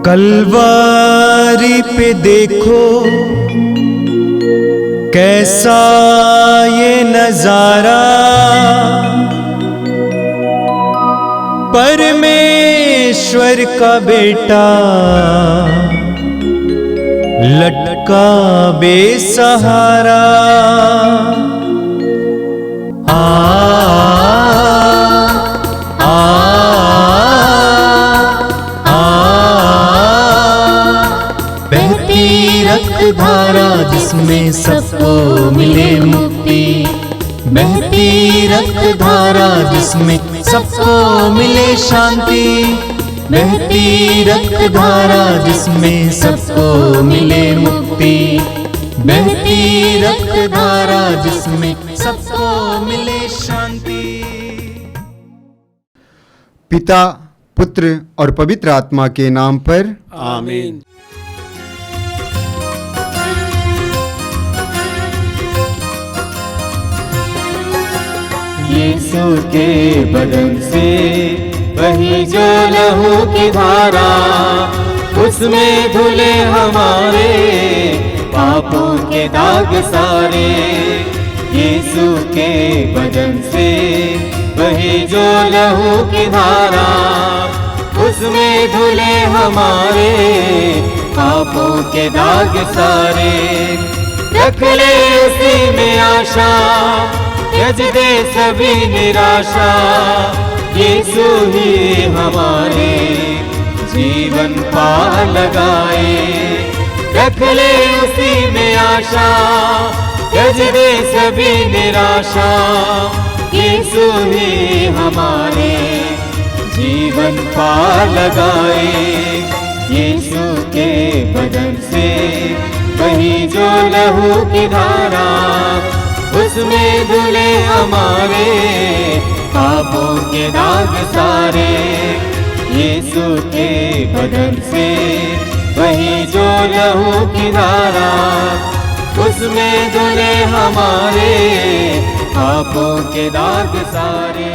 कलवारी पे देखो कैसा ये नजारा, परमेश्वर का बेटा लटका बेसहारा। बहती रक्त धारा जिसमें सबको मिले मुक्ति, बहती रक्त धारा जिसमें सबको मिले शांति, बहती रक्त धारा जिसमें सबको मिले मुक्ति, बहती रक्त धारा जिसमें सबको मिले शांति। पिता, पुत्र और पवित्र आत्मा के नाम पर आमीन। यीशु के बदन से वही जो लहू की धारा, उसमें धुले हमारे पापों के दाग सारे। यीशु के बदन से वही जो लहू की धारा, उसमें धुले हमारे पापों के दाग सारे। रख ले उसी में आशा, त्यज दे सभी निराशा, यीशु ही हमारे जीवन पार लगाए। रख ले उसी में आशा, त्यज दे सभी निराशा, यीशु ही हमारे जीवन पार लगाए। यीशु के बदन से वही जो लहू की धारा, उसमें धुले हमारे पापों के दाग सारे। यीशु के बदन से वही जो लहू की धारा, उसमें धुले हमारे पापों के दाग सारे।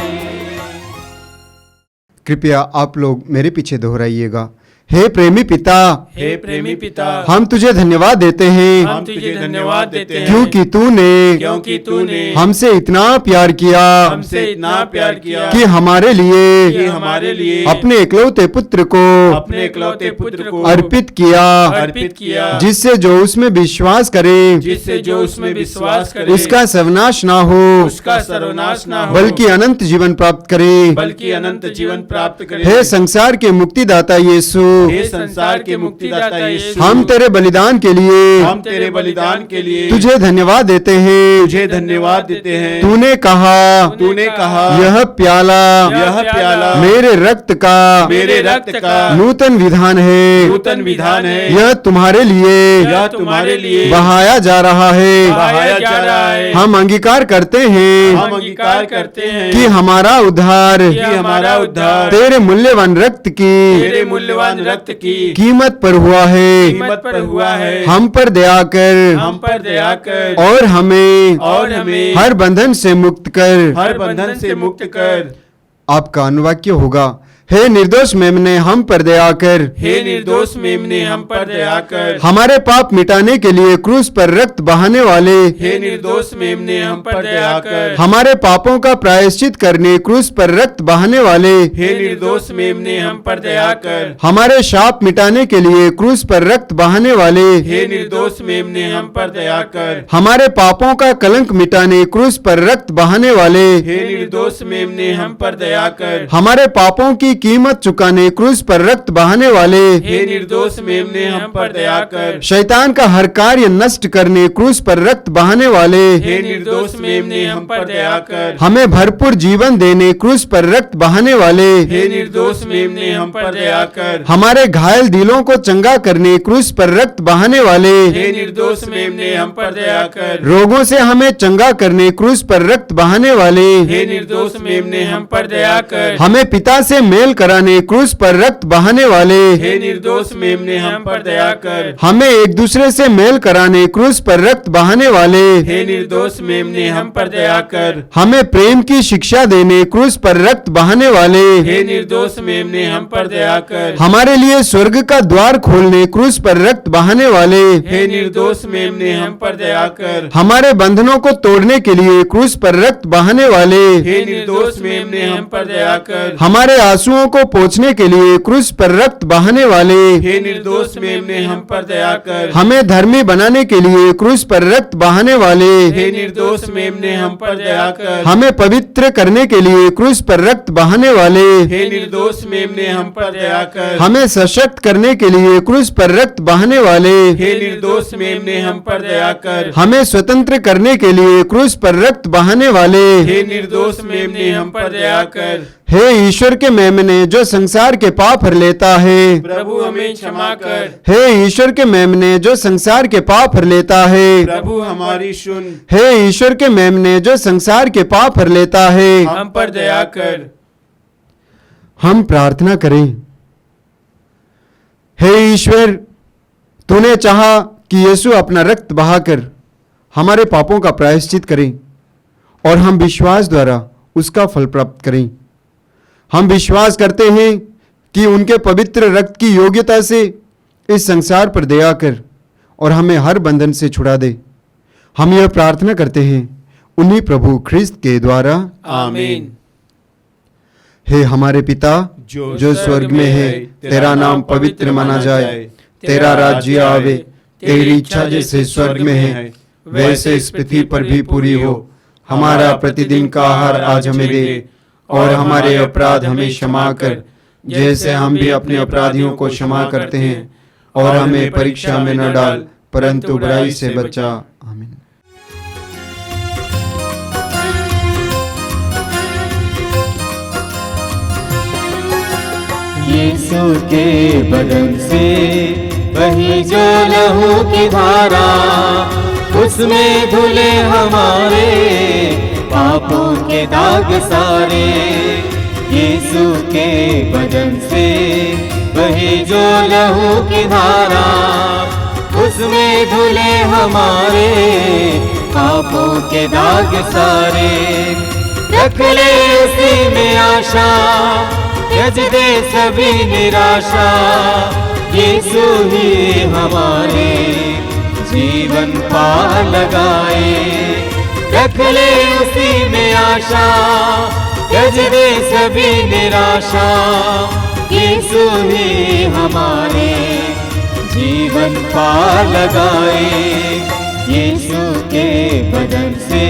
कृपया आप लोग मेरे पीछे दोहराइएगा। हे प्रेमी पिता, हे प्रेमी पिता, हम तुझे धन्यवाद देते हैं, हम तुझे धन्यवाद देते हैं, क्योंकि तूने हमसे इतना प्यार किया, हमसे इतना प्यार किया कि हमारे लिए अपने इकलौते पुत्र को अर्पित किया, जिससे जो उसमें विश्वास करे उसका सर्वनाश ना हो, बल्कि अनंत जीवन प्राप्त करे। हे संसार के मुक्तिदाता यीशु, हे संसार के मुक्तिदाता यीशु, हम तेरे बलिदान के लिए तुझे धन्यवाद देते हैं। तूने कहा यह प्याला मेरे रक्त का नूतन विधान है, यह तुम्हारे लिए बहाया जा रहा है। हम अंगीकार करते हैं कि हमारा उद्धार तेरे मूल्यवान रक्त की कीमत पर हुआ है। हम पर दया कर और हमें हर बंधन से मुक्त कर। आपका अनुवाक्य होगा, हे निर्दोष मेमने हम पर दया कर, हमारे पाप मिटाने के लिए क्रूस पर रक्त बहाने वाले, हमारे पापों का प्रायश्चित करने क्रूस पर रक्त बहाने वाले, हमारे शाप मिटाने के लिए क्रूस पर रक्त बहाने वाले, हमारे पापों का कलंक मिटाने क्रूस पर रक्त बहाने वाले, हमारे पापों की कीमत चुकाने क्रूस पर रक्त बहाने वाले, शैतान का हर कार्य नष्ट करने क्रूस पर रक्त बहाने वाले, हमें भरपूर जीवन देने क्रूस पर रक्त बहाने वाले, हमारे घायल दिलों को चंगा करने क्रूस पर रक्त बहाने वाले, रोगों से हमें चंगा करने क्रूस पर रक्त बहाने वाले, हमें पिता से मेल मेल कराने क्रूस पर रक्त बहाने वाले, हे निर्दोष मेमने हम पर दया कर। हमें एक दूसरे से मेल कराने क्रूस पर रक्त बहाने वाले, हे निर्दोष मेमने हम पर दया कर। हमें प्रेम की शिक्षा देने क्रूस पर रक्त बहाने वाले, हे निर्दोष मेमने हम पर दया कर। हमारे लिए स्वर्ग का द्वार खोलने क्रूस पर रक्त बहाने वाले, हे निर्दोष मेमने हम पर दया कर। हमारे बंधनों को तोड़ने के लिए क्रूस पर रक्त बहाने वाले, हे निर्दोष मेमने हम पर दया कर। हमारे आंसुओं को पोंछने के लिए क्रूस पर रक्त बहाने वाले, हे निर्दोष मेमने हम पर दया कर। हमें धर्मी बनाने के लिए क्रूस पर रक्त बहाने वाले, हे निर्दोष मेमने हम पर दया कर। हमें पवित्र करने के लिए क्रूस पर रक्त बहाने वाले, हे निर्दोष मेमने हम पर दया कर। हमें सशक्त करने के लिए क्रूस पर रक्त बहाने वाले, हे निर्दोष मेमने हम पर दया कर। हमें स्वतंत्र करने के लिए क्रूस पर रक्त बहाने वाले, हे निर्दोष मेमने हम पर दया कर। हे ईश्वर के मेमने जो संसार के पाप हर लेता है, प्रभु हमें क्षमा कर। हे ईश्वर के मेमने जो संसार के पाप हर लेता है, प्रभु हमारी सुन। हे ईश्वर के मेमने जो संसार के पाप हर लेता है, हम पर दया कर। हम प्रार्थना करें। हे ईश्वर, तूने चाहा कि यीशु अपना रक्त बहाकर हमारे पापों का प्रायश्चित करें और हम विश्वास द्वारा उसका फल प्राप्त करें। हम विश्वास करते हैं कि उनके पवित्र रक्त की योग्यता से इस संसार पर दया कर और हमें हर बंधन से छुड़ा दे। हम यह प्रार्थना करते हैं उन्हीं प्रभु ख्रिस्त के द्वारा, आमीन। हे हमारे पिता जो स्वर्ग में है, तेरा नाम पवित्र माना जाए, तेरा राज्य आवे, तेरी इच्छा जैसे स्वर्ग में है वैसे इस पृथ्वी पर भी पूरी हो। हमारा प्रतिदिन का आहार आज हमें दे और हमारे अपराध हमें क्षमा कर जैसे हम भी अपने अपराधियों को क्षमा करते हैं, और हमें परीक्षा में न डाल परंतु बुराई से बचा। आमीन। यीशु के बदन से बही जो लहू की धारा, उसमें धुले हमारे पापों के दाग सारे। यीशु के बदन से बही जो लहू की धारा, उसमें धुले हमारे पापों के दाग सारे। रख ले उसी में आशा, त्यज दे सभी निराशा। यीशु ही हमारे जीवन पार लगाए। रख ले उसी में आशा, त्यज दे सभी निराशा। यीशु ही हमारे जीवन पार लगाए। यीशु के बदन से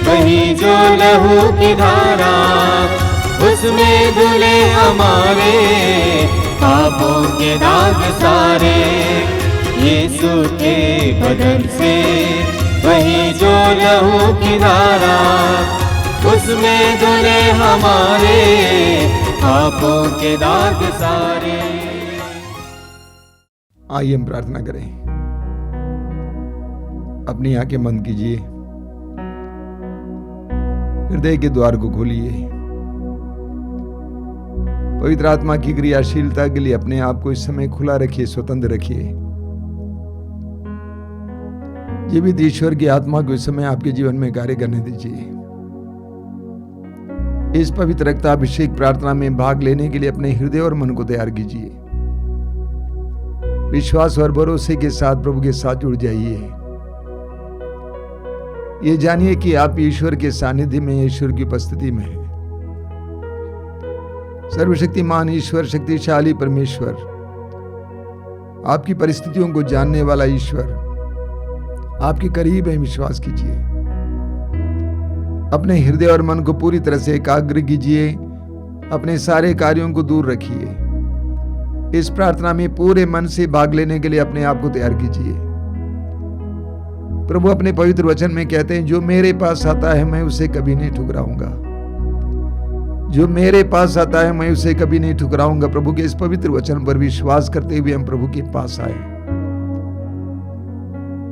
बही जो लहू की धारा, उसमें धुले हमारे पापों के दाग सारे। यीशु के बदन से वही जो लहू की धारा, उसमें धुले हमारे पापों के दाग सारे। आइए हम प्रार्थना करें। अपनी आंखें बंद कीजिए, हृदय के द्वार को खोलिए। पवित्र आत्मा की क्रियाशीलता के लिए अपने आप को इस समय खुला रखिए, स्वतंत्र रखिए। जीवित ईश्वर की आत्मा को इस समय आपके जीवन में कार्य करने दीजिए। इस पवित्र रक्ताभिषेक प्रार्थना में भाग लेने के लिए अपने हृदय और मन को तैयार कीजिए। विश्वास और भरोसे के साथ प्रभु के साथ जुड़ जाइए। ये जानिए कि आप ईश्वर के सानिध्य में, ईश्वर की उपस्थिति में हैं। सर्वशक्तिमान ईश्वर, शक्तिशाली परमेश्वर, आपकी परिस्थितियों को जानने वाला ईश्वर आपके करीब है। विश्वास कीजिए। अपने हृदय और मन को पूरी तरह से एकाग्र कीजिए। अपने सारे कार्यों को दूर रखिए। इस प्रार्थना में पूरे मन से भाग लेने के लिए अपने आप को तैयार कीजिए। प्रभु अपने पवित्र वचन में कहते हैं, जो मेरे पास आता है मैं उसे कभी नहीं ठुकराऊंगा। जो मेरे पास आता है मैं उसे कभी नहीं ठुकराऊंगा। प्रभु के इस पवित्र वचन पर विश्वास करते हुए हम प्रभु के पास आए।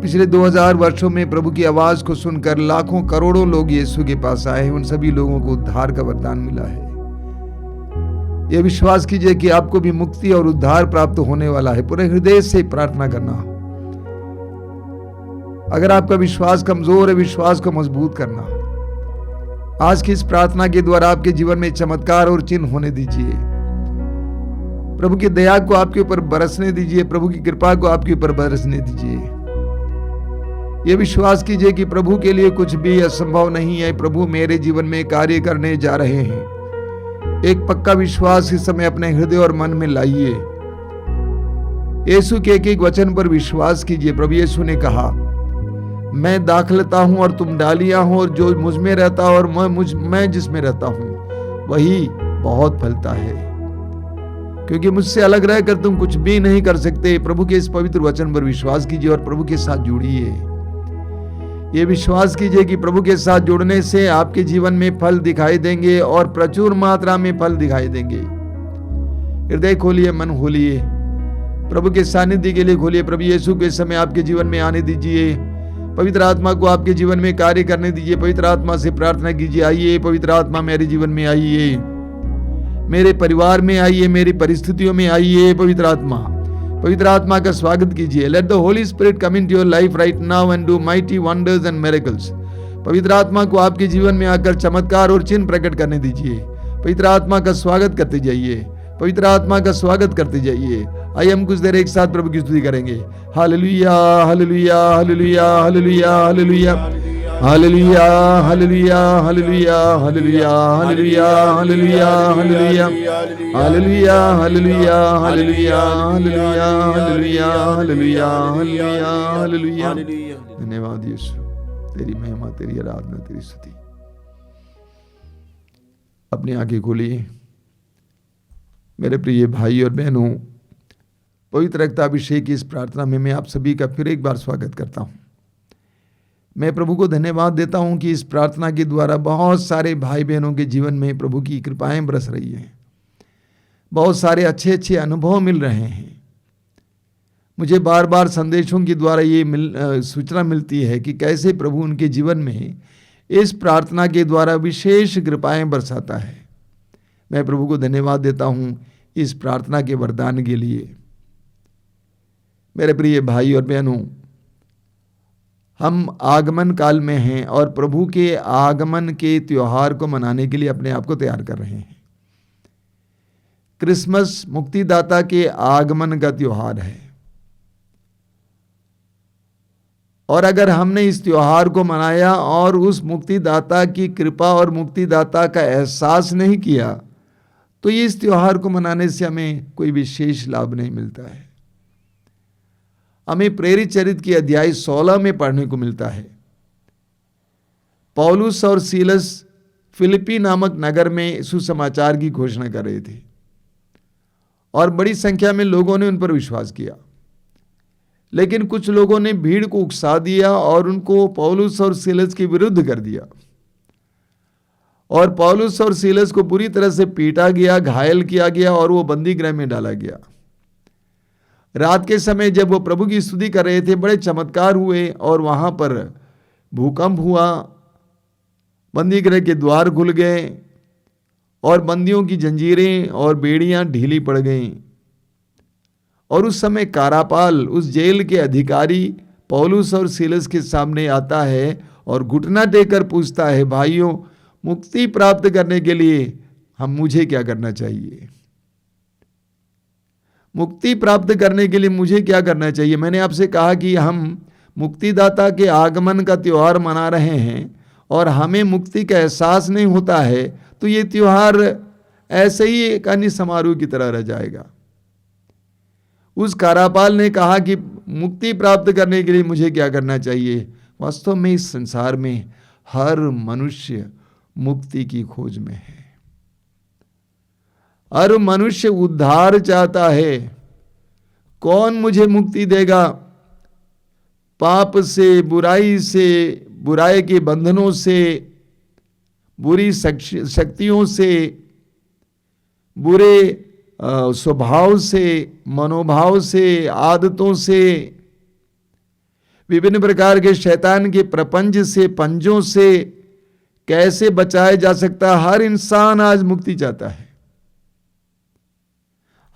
पिछले 2000 वर्षों में प्रभु की आवाज को सुनकर लाखों करोड़ों लोग यीशु के पास आए हैं। उन सभी लोगों को उद्धार का वरदान मिला है। ये विश्वास कीजिए कि आपको भी मुक्ति और उद्धार प्राप्त होने वाला है। पूरे हृदय से प्रार्थना करना। अगर आपका विश्वास कमजोर है, विश्वास को मजबूत करना। आज की इस प्रार्थना के द्वारा आपके जीवन में चमत्कार और चिन्ह होने दीजिए। प्रभु की दया को आपके ऊपर बरसने दीजिए, प्रभु की कृपा को आपके ऊपर बरसने दीजिए। ये विश्वास कीजिए कि प्रभु के लिए कुछ भी असंभव नहीं है। प्रभु मेरे जीवन में कार्य करने जा रहे हैं। एक पक्का विश्वास इस समय अपने हृदय और मन में लाइए। यीशु के एक एक वचन पर विश्वास कीजिए। प्रभु यीशु ने कहा, मैं दाखलता हूं और तुम डालियां हो, और जो मुझ में रहता और मैं जिसमें रहता हूं वही बहुत फलता है, क्योंकि मुझसे अलग रहकर तुम कुछ भी नहीं कर सकते। प्रभु के इस पवित्र वचन पर विश्वास कीजिए और प्रभु के साथ जुड़िए। ये विश्वास कीजिए कि प्रभु के साथ जुड़ने से आपके जीवन में फल दिखाई देंगे और प्रचुर मात्रा में फल दिखाई देंगे। हृदय खोलिए, मन खोलिए, प्रभु के सानिध्य के लिए खोलिए। प्रभु यीशु के समय आपके जीवन में आने दीजिए। पवित्र आत्मा को आपके जीवन में कार्य करने दीजिए। पवित्र आत्मा से प्रार्थना कीजिए, आइए पवित्र आत्मा मेरे जीवन में आइए, मेरे परिवार में आइए, मेरी परिस्थितियों में आइए। पवित्र आत्मा का स्वागत कीजिए। Let the Holi spirit come into your life right now and do mighty wonders and miracles. पवित्र आत्मा को आपके जीवन में आकर चमत्कार और चिन्ह प्रकट करने दीजिए। पवित्र आत्मा का स्वागत करते जाइए, पवित्र आत्मा का स्वागत करते जाइए। आइए हम कुछ देर एक साथ प्रभु की स्तुति करेंगे। Hallelujah, hallelujah, hallelujah, hallelujah, hallelujah, hallelujah, hallelujah, hallelujah, hallelujah, hallelujah, hallelujah, hallelujah, hallelujah, hallelujah, hallelujah, hallelujah, hallelujah, hallelujah, hallelujah, hallelujah. धन्यवाद यीशु, तेरी महिमा, तेरी आराधना, तेरी स्तुति। अपनी आंखें खोलिए। मेरे प्रिय भाई और बहनों, पवित्र रक्ताभिषेक की इस प्रार्थना में मैं आप सभी का फिर एक बार स्वागत करता हूं। मैं प्रभु को धन्यवाद देता हूं कि इस प्रार्थना के द्वारा बहुत सारे भाई बहनों के जीवन में प्रभु की कृपाएं बरस रही हैं। बहुत सारे अच्छे अच्छे अनुभव मिल रहे हैं। मुझे बार बार संदेशों के द्वारा ये सूचना मिलती है कि कैसे प्रभु उनके जीवन में इस प्रार्थना के द्वारा विशेष कृपाएं बरसाता है। मैं प्रभु को धन्यवाद देता हूं इस प्रार्थना के वरदान के लिए। मेरे प्रिय भाई और बहनों, हम आगमन काल में हैं और प्रभु के आगमन के त्योहार को मनाने के लिए अपने आप को तैयार कर रहे हैं। क्रिसमस मुक्तिदाता के आगमन का त्योहार है, और अगर हमने इस त्योहार को मनाया और उस मुक्तिदाता की कृपा और मुक्तिदाता का एहसास नहीं किया, तो ये इस त्योहार को मनाने से हमें कोई विशेष लाभ नहीं मिलता है। हमें प्रेरित चरित्र की अध्याय 16 में पढ़ने को मिलता है। पौलुस और सीलस फिलिपी नामक नगर में सुसमाचार की घोषणा कर रहे थे और बड़ी संख्या में लोगों ने उन पर विश्वास किया। लेकिन कुछ लोगों ने भीड़ को उकसा दिया और उनको पौलुस और सीलस के विरुद्ध कर दिया, और पौलुस और सीलस को बुरी तरह से पीटा गया, घायल किया गया और वो बंदी गृह में डाला गया। रात के समय जब वो प्रभु की स्तुति कर रहे थे, बड़े चमत्कार हुए और वहां पर भूकंप हुआ, बंदी गृह के द्वार खुल गए और बंदियों की जंजीरें और बेड़ियां ढीली पड़ गईं। और उस समय कारापाल, उस जेल के अधिकारी, पौलुस और सीलस के सामने आता है और घुटना टेकर पूछता है, भाइयों, मुक्ति प्राप्त करने के लिए मुझे क्या करना चाहिए? मुक्ति प्राप्त करने के लिए मुझे क्या करना चाहिए? मैंने आपसे कहा कि हम मुक्तिदाता के आगमन का त्योहार मना रहे हैं और हमें मुक्ति का एहसास नहीं होता है, तो ये त्योहार ऐसे ही एक अन्य समारोह की तरह रह जाएगा। उस कारापाल ने कहा कि मुक्ति प्राप्त करने के लिए मुझे क्या करना चाहिए? वास्तव में इस संसार में हर मनुष्य मुक्ति की खोज में है। हर मनुष्य उद्धार चाहता है। कौन मुझे मुक्ति देगा? पाप से, बुराई के बंधनों से, बुरी शक्तियों से, बुरे स्वभाव से, मनोभाव से, आदतों से, विभिन्न प्रकार के शैतान के प्रपंच से, पंजों से कैसे बचाया जा सकता है? हर इंसान आज मुक्ति चाहता है।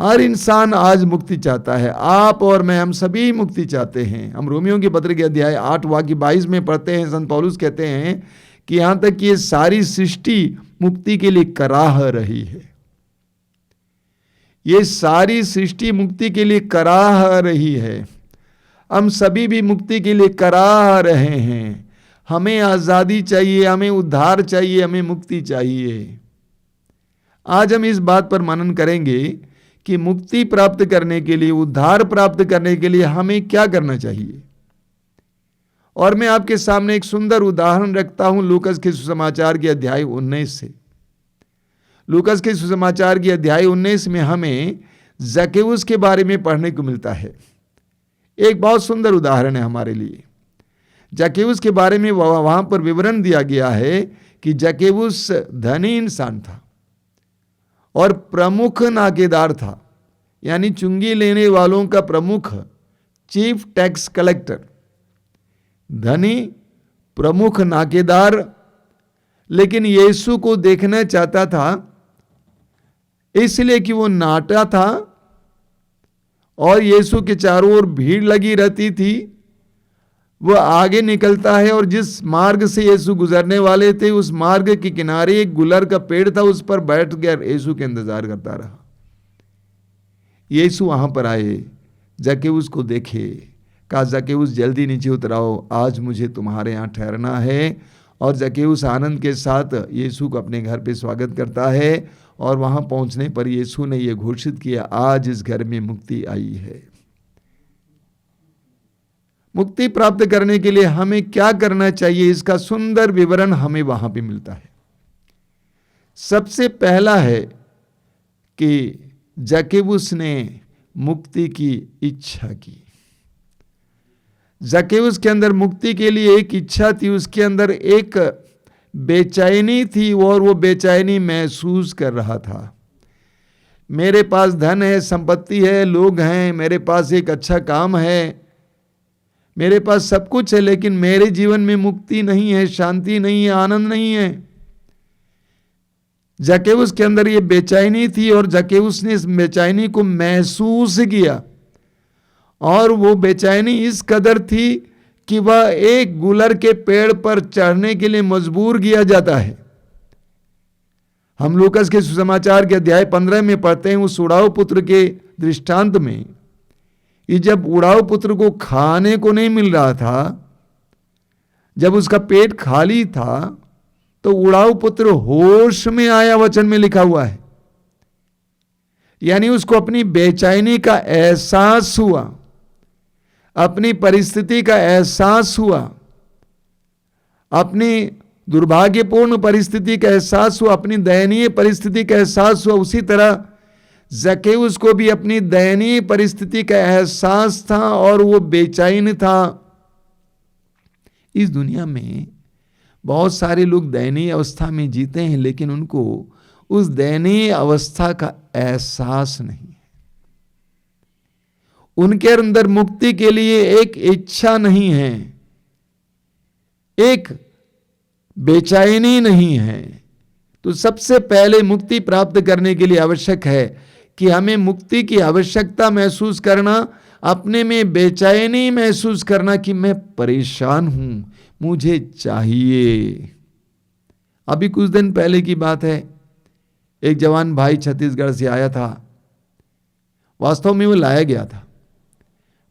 हर इंसान आज मुक्ति चाहता है। आप और मैं, हम सभी मुक्ति चाहते हैं। हम रोमियो के पत्र के अध्याय 8 वाक्य 22 में पढ़ते हैं, संत पौलुस कहते हैं कि यहां तक कि ये सारी सृष्टि मुक्ति के लिए कराह रही है। ये सारी सृष्टि मुक्ति के लिए कराह रही है। हम सभी भी मुक्ति के लिए कराह रहे हैं। हमें आजादी चाहिए, हमें उद्धार चाहिए, हमें मुक्ति चाहिए। आज हम इस बात पर मनन करेंगे कि मुक्ति प्राप्त करने के लिए, उद्धार प्राप्त करने के लिए हमें क्या करना चाहिए। और मैं आपके सामने एक सुंदर उदाहरण रखता हूं लूकस के सुसमाचार के अध्याय 19 से। लूकस के सुसमाचार के अध्याय 19 में हमें जक्केउस के बारे में पढ़ने को मिलता है। एक बहुत सुंदर उदाहरण है हमारे लिए। जक्केउस के बारे में वहां पर विवरण दिया गया है कि जक्केउस धनी इंसान था और प्रमुख नाकेदार था, यानी चुंगी लेने वालों का प्रमुख, चीफ टैक्स कलेक्टर। धनी, प्रमुख नाकेदार, लेकिन यीशु को देखना चाहता था इसलिए कि वो नाटा था और यीशु के चारों ओर भीड़ लगी रहती थी। वो आगे निकलता है और जिस मार्ग से यीशु गुजरने वाले थे उस मार्ग के किनारे एक गुलर का पेड़ था, उस पर बैठ कर यीशु के इंतजार करता रहा। यीशु वहां पर आए, जक्केउस को देखे, कहा जक्केउस जल्दी नीचे उतराओ, आज मुझे तुम्हारे यहाँ ठहरना है। और जक्केउस आनंद के साथ यीशु को अपने घर पे स्वागत करता है। और वहां पहुंचने पर यीशु ने यह घोषित किया, आज इस घर में मुक्ति आई है। मुक्ति प्राप्त करने के लिए हमें क्या करना चाहिए, इसका सुंदर विवरण हमें वहां पे मिलता है। सबसे पहला है कि जक्केउस ने मुक्ति की इच्छा की। जक्केउस के अंदर मुक्ति के लिए एक इच्छा थी, उसके अंदर एक बेचैनी थी और वो बेचैनी महसूस कर रहा था। मेरे पास धन है, संपत्ति है, लोग हैं, मेरे पास एक अच्छा काम है, मेरे पास सब कुछ है, लेकिन मेरे जीवन में मुक्ति नहीं है, शांति नहीं है, आनंद नहीं है। जक्केउस के अंदर ये बेचैनी थी और जक्केउस ने इस बेचैनी को महसूस किया। और वो बेचैनी इस कदर थी कि वह एक गुलर के पेड़ पर चढ़ने के लिए मजबूर किया जाता है। हम लूकस के सुसमाचार के अध्याय 15 में पढ़ते हैं उस उड़ाऊ पुत्र के दृष्टांत में, कि जब उड़ाऊ पुत्र को खाने को नहीं मिल रहा था, जब उसका पेट खाली था, तो उड़ाऊ पुत्र होश में आया, वचन में लिखा हुआ है। यानी उसको अपनी बेचैनी का एहसास हुआ, अपनी परिस्थिति का एहसास हुआ, अपनी दुर्भाग्यपूर्ण परिस्थिति का एहसास हुआ, अपनी दयनीय परिस्थिति का एहसास हुआ। उसी तरह जक्केउस को भी अपनी दयनीय परिस्थिति का एहसास था और वो बेचैन था। इस दुनिया में बहुत सारे लोग दयनीय अवस्था में जीते हैं, लेकिन उनको उस दयनीय अवस्था का एहसास नहीं है। उनके अंदर मुक्ति के लिए एक इच्छा नहीं है, एक बेचैनी नहीं है। तो सबसे पहले मुक्ति प्राप्त करने के लिए आवश्यक है कि हमें मुक्ति की आवश्यकता महसूस करना, अपने में बेचैनी महसूस करना कि मैं परेशान हूं, मुझे चाहिए। अभी कुछ दिन पहले की बात है, एक जवान भाई छत्तीसगढ़ से आया था। वास्तव में वो लाया गया था।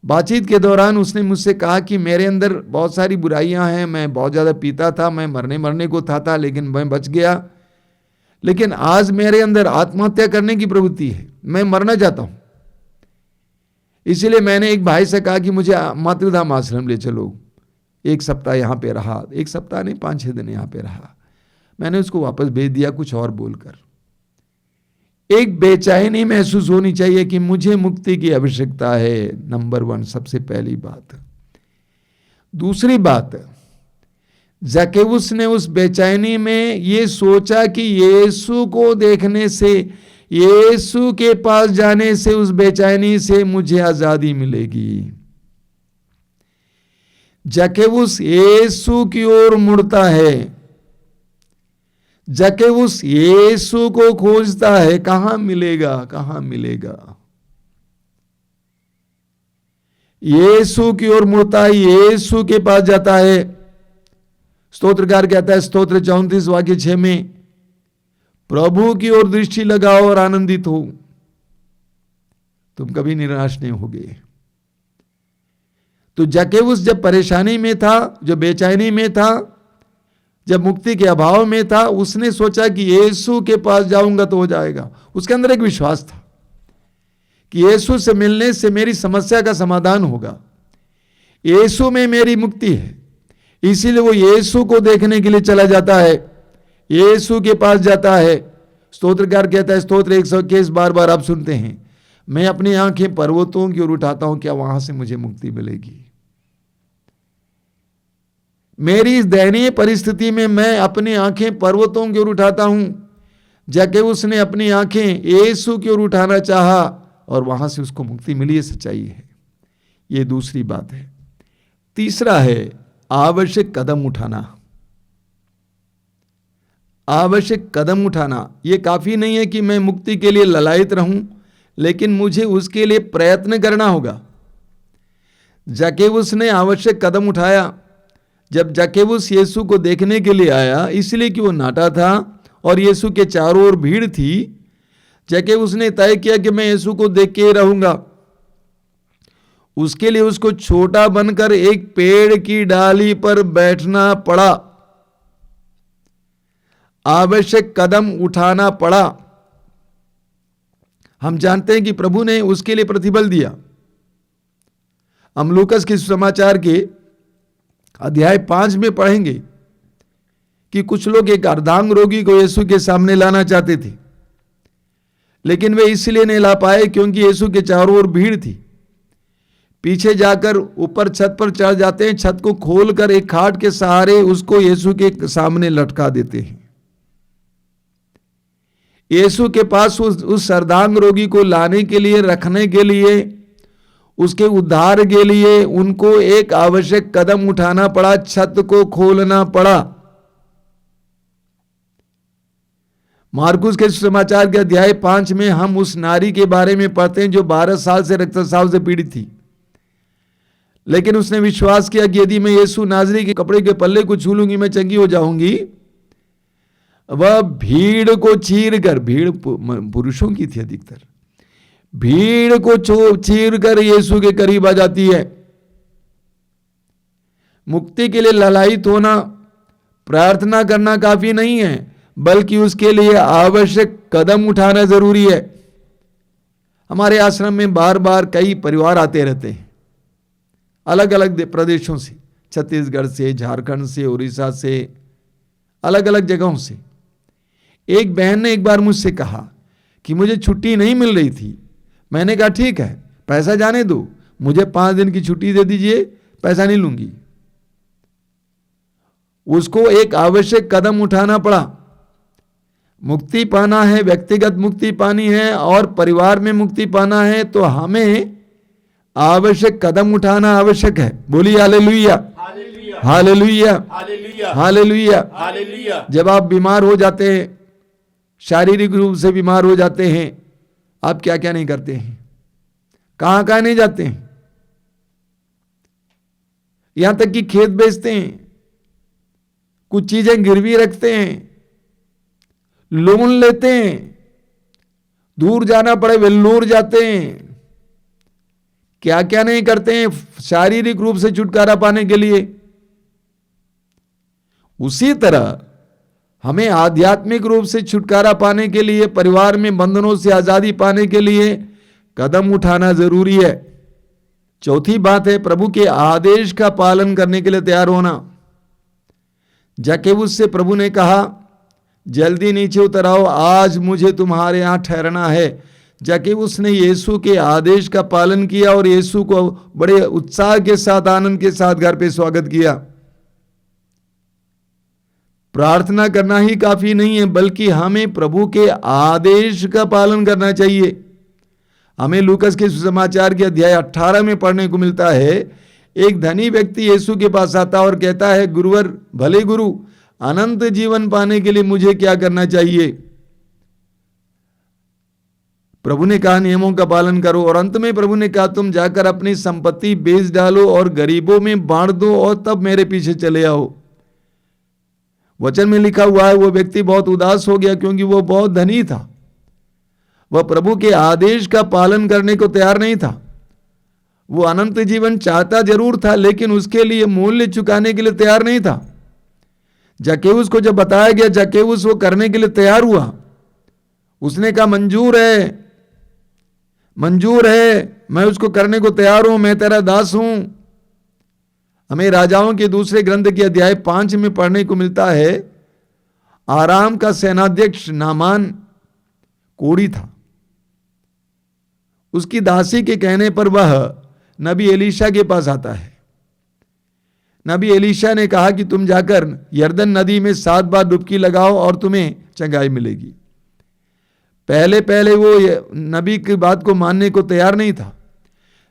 बातचीत के दौरान उसने मुझसे कहा कि मेरे अंदर बहुत सारी बुराइयां हैं, मैं बहुत ज़्यादा पीता था, मैं मरने को था, लेकिन मैं बच गया। लेकिन आज मेरे अंदर आत्महत्या करने की प्रवृत्ति है, मैं मरना चाहता हूं। इसलिए मैंने एक भाई से कहा कि मुझे मातृधाम आश्रम ले चलो। एक सप्ताह यहाँ पे रहा, एक सप्ताह नहीं 5-6 दिन यहाँ पे रहा। मैंने उसको वापस भेज दिया कुछ और बोलकर। एक बेचैनी महसूस होनी चाहिए कि मुझे मुक्ति की आवश्यकता है, नंबर 1, सबसे पहली बात। दूसरी बात, जक्केउस ने उस बेचैनी में ये सोचा कि यीशु को देखने से, यीशु के पास जाने से उस बेचैनी से मुझे आजादी मिलेगी। जक्केउस यीशु की ओर मुड़ता है। जक्केउस यीशु को खोजता है, कहां मिलेगा, कहां मिलेगा। यीशु की ओर मुड़ता है, यीशु के पास जाता है। स्तोत्रकार कहता है स्तोत्र 34 वाक्य 6 में, प्रभु की ओर दृष्टि लगाओ और आनंदित हो, तुम कभी निराश नहीं होगे। तो जक्केउस जब परेशानी में था, जब बेचैनी में था, जब मुक्ति के अभाव में था, उसने सोचा कि यीशु के पास जाऊंगा तो हो जाएगा। उसके अंदर एक विश्वास था कि यीशु से मिलने से मेरी समस्या का समाधान होगा, यीशु में मेरी मुक्ति है। इसीलिए वो यीशु को देखने के लिए चला जाता है, यीशु के पास जाता है। स्तोत्रकार कहता है स्तोत्र 121 बार बार आप सुनते हैं, मैं अपनी आंखें पर्वतों की ओर उठाता हूं, क्या वहां से मुझे मुक्ति मिलेगी। मेरी इस दयनीय परिस्थिति में मैं अपनी आंखें पर्वतों की ओर उठाता हूं। जक्केउस ने अपनी आंखें यीशु की ओर उठाना चाहा और वहां से उसको मुक्ति मिली। ये सच्चाई है। ये दूसरी बात है। तीसरा है आवश्यक कदम उठाना। आवश्यक कदम उठाना। यह काफी नहीं है कि मैं मुक्ति के लिए ललायत रहूं, लेकिन मुझे उसके लिए प्रयत्न करना होगा। जक्केउस ने आवश्यक कदम उठाया। जब जक्केउस यीशु को देखने के लिए आया, इसलिए कि वो नाटा था और यीशु के चारों ओर भीड़ थी, जक्केउस ने तय किया कि मैं यीशु को देख के रहूंगा। उसके लिए उसको छोटा बनकर एक पेड़ की डाली पर बैठना पड़ा, आवश्यक कदम उठाना पड़ा। हम जानते हैं कि प्रभु ने उसके लिए प्रतिफल दिया। हम लूकास के समाचार के अध्याय 5 में पढ़ेंगे कि कुछ लोग एक अर्धांग रोगी को यीशु के सामने लाना चाहते थे, लेकिन वे इसलिए नहीं ला पाए क्योंकि यीशु के चारों ओर भीड़ थी। पीछे जाकर ऊपर छत पर चढ़ जाते हैं, छत को खोलकर एक खाट के सहारे उसको यीशु के सामने लटका देते हैं। यीशु के पास उस अर्धांग रोगी को लाने के लिए, रखने के लिए, उसके उद्धार के लिए उनको एक आवश्यक कदम उठाना पड़ा, छत को खोलना पड़ा। मार्कुस के समाचार के अध्याय 5 में हम उस नारी के बारे में पढ़ते हैं जो 12 साल से रक्तस्राव से पीड़ित थी, लेकिन उसने विश्वास किया कि यदि मैं यीशु नाज़री के कपड़े के पल्ले को छू लूंगी मैं चंगी हो जाऊंगी। वह भीड़ को चीर कर, भीड़ पुरुषों की थी अधिकतर, भीड़ को चीर कर यीशु के करीब आ जाती है। मुक्ति के लिए ललायित होना, प्रार्थना करना काफी नहीं है, बल्कि उसके लिए आवश्यक कदम उठाना जरूरी है। हमारे आश्रम में बार बार कई परिवार आते रहते हैं, अलग अलग प्रदेशों से, छत्तीसगढ़ से, झारखंड से, उड़ीसा से, अलग अलग जगहों से। एक बहन ने एक बार मुझसे कहा कि मुझे छुट्टी नहीं मिल रही थी। मैंने कहा ठीक है, पैसा जाने दो, मुझे 5 दिन की छुट्टी दे दीजिए, पैसा नहीं लूंगी। उसको एक आवश्यक कदम उठाना पड़ा। मुक्ति पाना है, व्यक्तिगत मुक्ति पानी है और परिवार में मुक्ति पाना है, तो हमें आवश्यक कदम उठाना आवश्यक है। बोलिए हालेलुया, हालेलुया, हालेलुया, हालेलुया। जब आप बीमार हो जाते हैं, शारीरिक रूप से बीमार हो जाते हैं, आप क्या क्या नहीं करते हैं, कहां कहां नहीं जाते हैं, यहां तक कि खेत बेचते हैं, कुछ चीजें गिरवी रखते हैं, लोन लेते हैं, दूर जाना पड़े वेल्लोर जाते हैं, क्या क्या नहीं करते हैं शारीरिक रूप से छुटकारा पाने के लिए। उसी तरह हमें आध्यात्मिक रूप से छुटकारा पाने के लिए, परिवार में बंधनों से आजादी पाने के लिए कदम उठाना जरूरी है। चौथी बात है प्रभु के आदेश का पालन करने के लिए तैयार होना। जक्केउस से प्रभु ने कहा जल्दी नीचे उतर आओ, आज मुझे तुम्हारे यहां ठहरना है। जक्केउस ने यीशु के आदेश का पालन किया और यीशु को बड़े उत्साह के साथ, आनंद के साथ घर पे स्वागत किया। प्रार्थना करना ही काफी नहीं है, बल्कि हमें प्रभु के आदेश का पालन करना चाहिए। हमें लूकास के सुसमाचार के अध्याय 18 में पढ़ने को मिलता है, एक धनी व्यक्ति यीशु के पास आता और कहता है, गुरुवर, भले गुरु, अनंत जीवन पाने के लिए मुझे क्या करना चाहिए? प्रभु ने कहा नियमों का पालन करो। और अंत में प्रभु ने कहा तुम जाकर अपनी संपत्ति बेच डालो और गरीबों में बांट दो और तब मेरे पीछे चले आओ। वचन में लिखा हुआ है वो व्यक्ति बहुत उदास हो गया क्योंकि वो बहुत धनी था। वह प्रभु के आदेश का पालन करने को तैयार नहीं था। वो अनंत जीवन चाहता जरूर था लेकिन उसके लिए मूल्य चुकाने के लिए तैयार नहीं था। जक्केउस को जब बताया गया, जक्केउस वो करने के लिए तैयार हुआ। उसने कहा मंजूर है, मंजूर है, मैं उसको करने को तैयार हूं, मैं तेरा दास हूं। हमें राजाओं के दूसरे ग्रंथ के अध्याय 5 में पढ़ने को मिलता है आराम का सेनाध्यक्ष नामान कोढ़ी था। उसकी दासी के कहने पर वह नबी एलीशा के पास आता है। नबी एलीशा ने कहा कि तुम जाकर यरदन नदी में 7 बार डुबकी लगाओ और तुम्हें चंगाई मिलेगी। पहले पहले वो नबी की बात को मानने को तैयार नहीं था,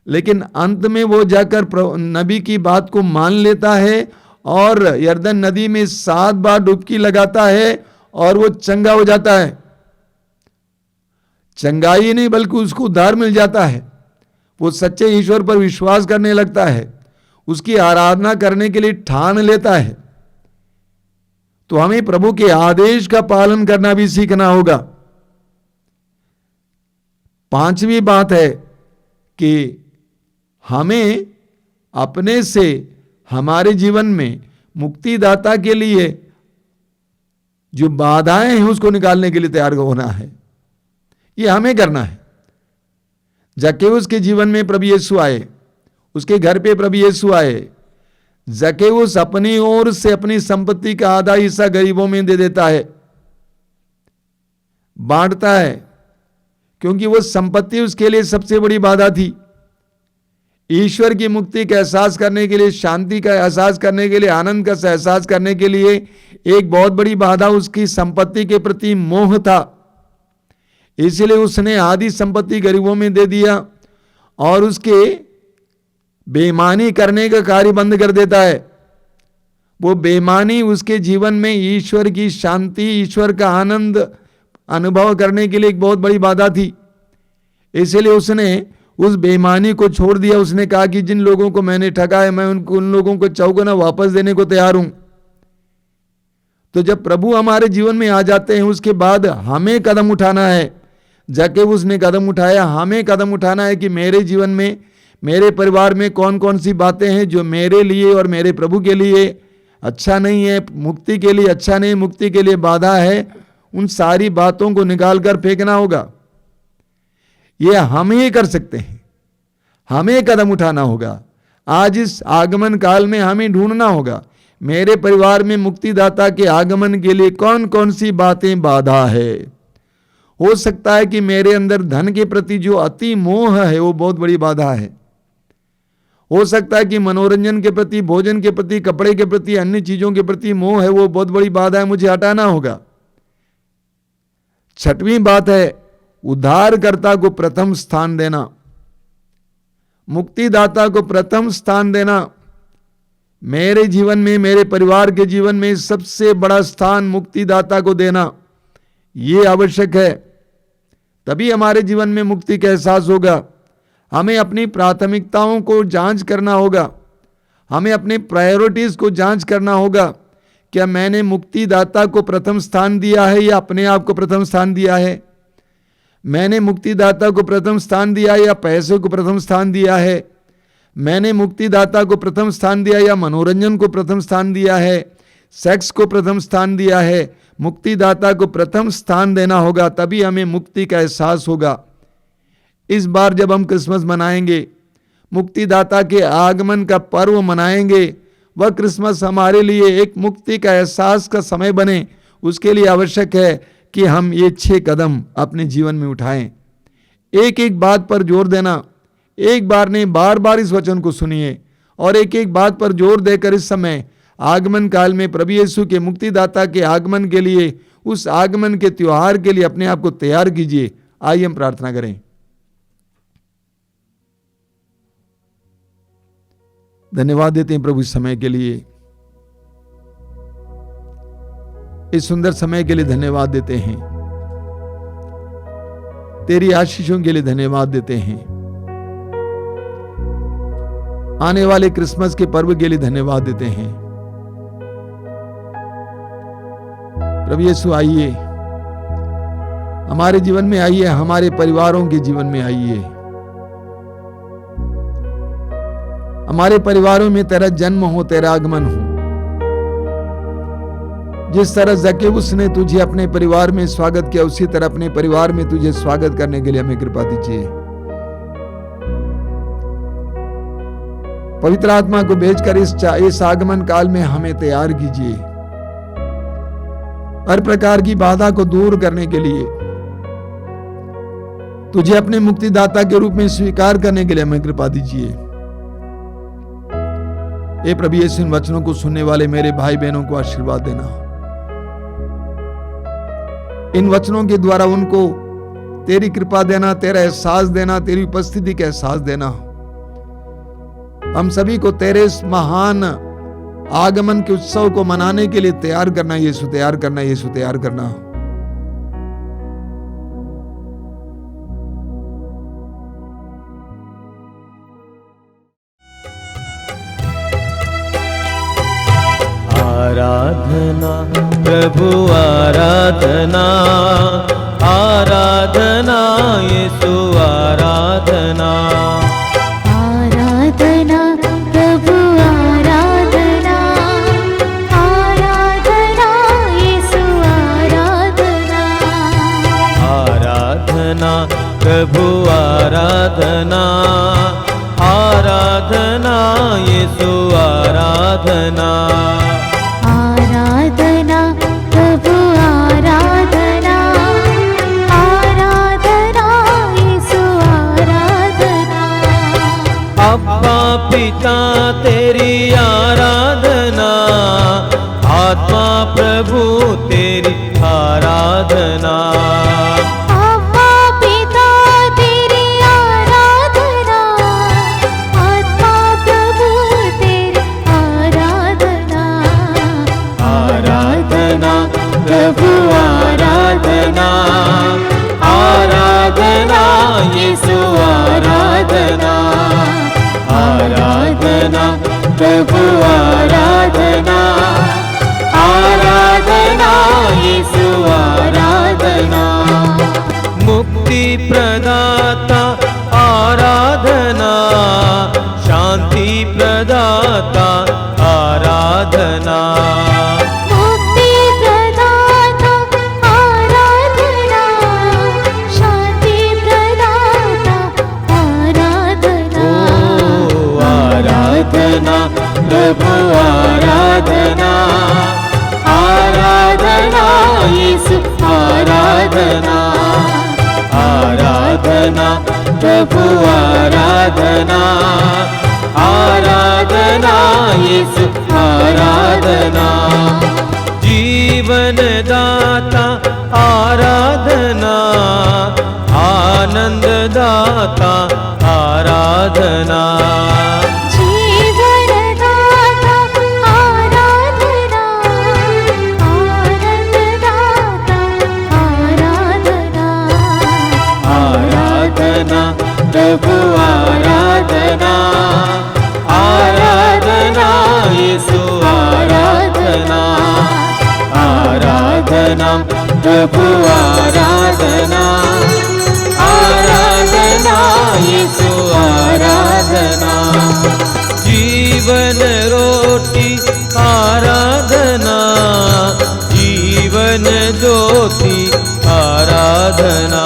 लेकिन अंत में वो जाकर नबी की बात को मान लेता है और यरदन नदी में 7 बार डुबकी लगाता है और वो चंगा हो जाता है। चंगाई नहीं बल्कि उसको उद्धार मिल जाता है। वो सच्चे ईश्वर पर विश्वास करने लगता है, उसकी आराधना करने के लिए ठान लेता है। तो हमें प्रभु के आदेश का पालन करना भी सीखना होगा। 5वीं बात है कि हमें अपने से हमारे जीवन में मुक्तिदाता के लिए जो बाधाएं हैं उसको निकालने के लिए तैयार होना है। ये हमें करना है। जक्केउस के जीवन में प्रभु यीशु आए, उसके घर पे प्रभु यीशु आए। जक्केउस अपनी ओर से अपनी संपत्ति का आधा हिस्सा गरीबों में दे देता है, बांटता है, क्योंकि वो संपत्ति उसके लिए सबसे बड़ी बाधा थी। ईश्वर की मुक्ति का एहसास करने के लिए, शांति का एहसास करने के लिए, आनंद का एहसास करने के लिए एक बहुत बड़ी बाधा उसकी संपत्ति के प्रति मोह था। इसलिए उसने आधी संपत्ति गरीबों में दे दिया और उसके बेईमानी करने का कार्य बंद कर देता है। वो बेईमानी उसके जीवन में ईश्वर की शांति, ईश्वर का आनंद अनुभव करने के लिए एक बहुत बड़ी बाधा थी। इसलिए उसने उस बेईमानी को छोड़ दिया। उसने कहा कि जिन लोगों को मैंने ठगा है मैं उन लोगों को चौगुना वापस देने को तैयार हूं। तो जब प्रभु हमारे जीवन में आ जाते हैं उसके बाद हमें कदम उठाना है। जक्केउस ने कदम उठाया, हमें कदम उठाना है कि मेरे जीवन में, मेरे परिवार में कौन कौन सी बातें हैं जो मेरे लिए और मेरे प्रभु के लिए अच्छा नहीं है, मुक्ति के लिए अच्छा नहीं, मुक्ति के लिए बाधा है। उन सारी बातों को निकाल कर फेंकना होगा। ये हम ही कर सकते हैं, हमें कदम उठाना होगा। आज इस आगमन काल में हमें ढूंढना होगा मेरे परिवार में मुक्तिदाता के आगमन के लिए कौन कौन सी बातें बाधा है। हो सकता है कि मेरे अंदर धन के प्रति जो अति मोह है वो बहुत बड़ी बाधा है। हो सकता है कि मनोरंजन के प्रति, भोजन के प्रति, कपड़े के प्रति, अन्य चीजों के प्रति मोह है, वो बहुत बड़ी बाधा है, मुझे हटाना होगा। 6वीं बात है उद्धारकर्ता को प्रथम स्थान देना, मुक्तिदाता को प्रथम स्थान देना। मेरे जीवन में, मेरे परिवार के जीवन में सबसे बड़ा स्थान मुक्तिदाता को देना ये आवश्यक है। तभी हमारे जीवन में मुक्ति का एहसास होगा। हमें अपनी प्राथमिकताओं को जांच करना होगा, हमें अपने प्रायोरिटीज को जांच करना होगा। क्या मैंने मुक्तिदाता को प्रथम स्थान दिया है या अपने आप को प्रथम स्थान दिया है? मैंने मुक्तिदाता को प्रथम स्थान दिया या पैसे को प्रथम स्थान दिया है? मैंने मुक्तिदाता को प्रथम स्थान दिया या मनोरंजन को प्रथम स्थान दिया है, सेक्स को प्रथम स्थान दिया है? मुक्तिदाता को प्रथम स्थान देना होगा, तभी हमें मुक्ति का एहसास होगा। इस बार जब हम क्रिसमस मनाएंगे, मुक्तिदाता के आगमन का पर्व मनाएंगे, वह क्रिसमस हमारे लिए एक मुक्ति का एहसास का समय बने। उसके लिए आवश्यक है कि हम ये 6 कदम अपने जीवन में उठाएं। एक एक बात पर जोर देना, एक बार नहीं बार बार इस वचन को सुनिए और एक एक बात पर जोर देकर इस समय आगमन काल में प्रभु यीशु के मुक्तिदाता के आगमन के लिए, उस आगमन के त्योहार के लिए अपने आप को तैयार कीजिए। आइए हम प्रार्थना करें। धन्यवाद देते हैं प्रभु इस समय के लिए। इस सुंदर समय के लिए धन्यवाद देते हैं, तेरी आशीषों के लिए धन्यवाद देते हैं, आने वाले क्रिसमस के पर्व के लिए धन्यवाद देते हैं। प्रभु यीशु आइए, हमारे जीवन में आइए, हमारे परिवारों के जीवन में आइए। हमारे परिवारों में तेरा जन्म हो, तेरा आगमन हो। जिस तरह जक्केउस ने तुझे अपने परिवार में स्वागत किया, उसी तरह अपने परिवार में तुझे स्वागत करने के लिए हमें कृपा दीजिए। पवित्र आत्मा को भेजकर इस आगमन काल में हमें तैयार कीजिए। हर प्रकार की बाधा को दूर करने के लिए, तुझे अपने मुक्तिदाता के रूप में स्वीकार करने के लिए हमें कृपा दीजिए। हे प्रभु यीशु, इन वचनों को सुनने वाले मेरे भाई बहनों को आशीर्वाद देना। इन वचनों के द्वारा उनको तेरी कृपा देना, तेरा एहसास देना, तेरी उपस्थिति का एहसास देना। हम सभी को तेरे इस महान आगमन के उत्सव को मनाने के लिए तैयार करना यीशु, तैयार करना यीशु, तैयार करना। आराधना प्रभु आराधना, आराधना यीशु आराधना। आराधना प्रभु आराधना, आराधना यीशु आराधना। आराधना प्रभु आराधना, आराधना यीशु आराधना। आराधना प्रभु आराधना, आराधना यीशु आराधना। अब्बा पिता तेरी आराधना, आत्मा प्रभु तेरी आराधना। अब्बा पिता तेरी आराधना, आत्मा प्रभु तेरी आराधना। आराधना प्रभु आराधना, आराधना यीशु आराधना। आराधना प्रभु आराधना, आराधना यीशु आराधना। मुक्ति प्रदाता आराधना, शांति प्रदाता आराधना। मुक्ति प्रदाता आराधना, शांति प्रदाता आराधना। ओ आराधना प्रभु आराधना, आराधना यीशु आराधना। आराधना प्रभु आराधना, आराधना यीशु आराधना। जीवन दाता आराधना, आनंद दाता आराधना। जीवन दाता आराधना, आनंद दाता आराधना। आराधना प्रभु आराधना, आराधना यीशु आराधना। आराधना प्रभु आराधना, आराधना यीशु आराधना। जीवन रोटी आराधना, जीवन ज्योति आराधना।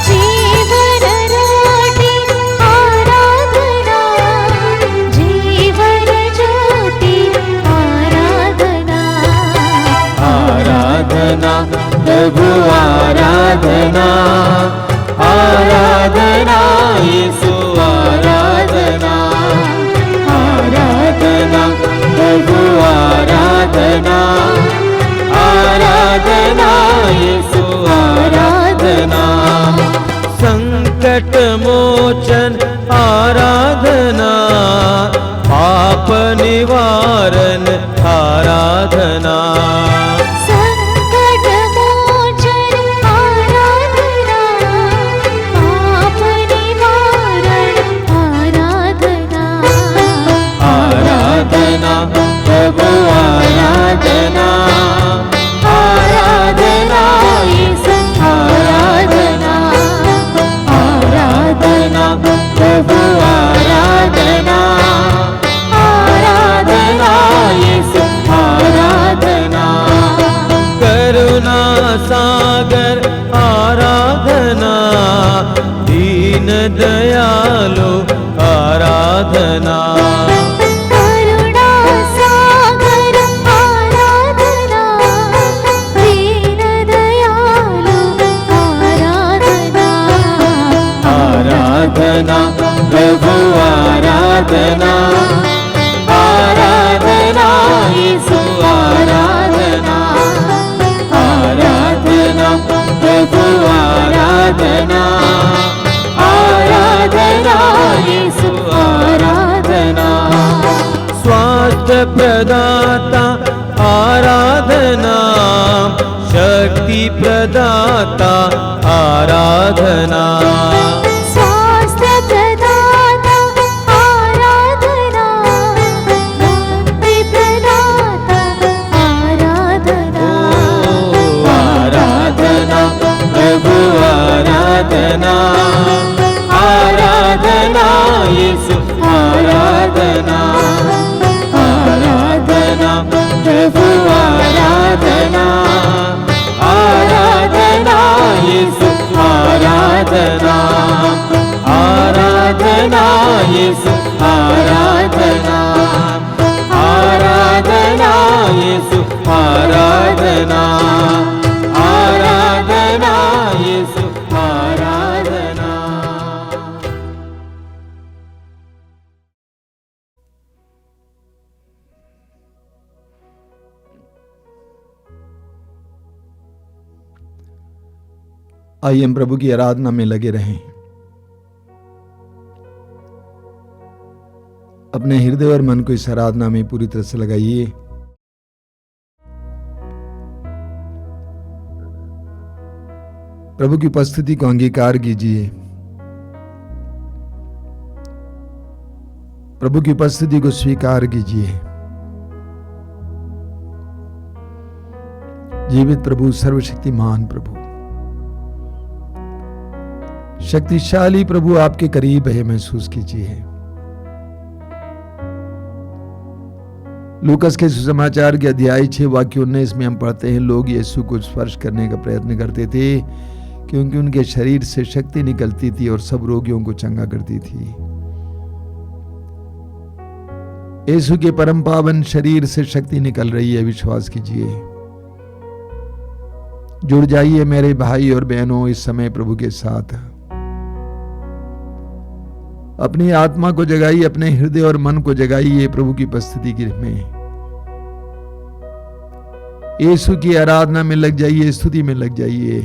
जीवन रोटी आराधना, जीवन ज्योति आराधना। आराधना प्रभु आराधना, आराधना यीशु आराधना। आराधना प्रभु आराधना, आराधना यीशु आराधना। संकट मोचन आराधना, पाप निवारण आराधना। दीन दयालो आराधना करुणा सागर आराधना दीन दयालु आराधना आराधना प्रभु आराधना आराधना यीशु आराधना आराधना प्रभु आराधना आराधना यीशु आराधना स्वास्थ्य प्रदाता आराधना शक्ति प्रदाता आराधना स्वास्थ्य प्रदाता आराधना मुक्ति प्रदाता आराधना आराधना प्रभु आराधना आराधना यीशु आराधना आराधना प्रभु आराधना आराधना यीशु आराधना आराधना यीशु आराधना आराधना यीशु आराधना आराधना यीशु आराधना। आइए हम प्रभु की आराधना में लगे रहें। अपने हृदय और मन को इस आराधना में पूरी तरह से लगाइए। प्रभु की उपस्थिति को अंगीकार कीजिए। प्रभु की उपस्थिति को स्वीकार कीजिए। जीवित प्रभु, सर्वशक्तिमान प्रभु, शक्तिशाली प्रभु आपके करीब है, महसूस कीजिए। लूकस के सुसमाचार के अध्याय 6 वाक्य 19 में हम पढ़ते हैं, लोग यीशु को स्पर्श करने का प्रयत्न करते थे क्योंकि उनके शरीर से शक्ति निकलती थी और सब रोगियों को चंगा करती थी। यीशु के परम पावन शरीर से शक्ति निकल रही है, विश्वास कीजिए। जुड़ जाइए मेरे भाई और बहनों इस समय प्रभु के साथ। अपनी आत्मा को जगाइए, अपने हृदय और मन को जगाइए प्रभु की उपस्थिति में। यीशु की आराधना में लग जाइए, स्तुति में लग जाइए।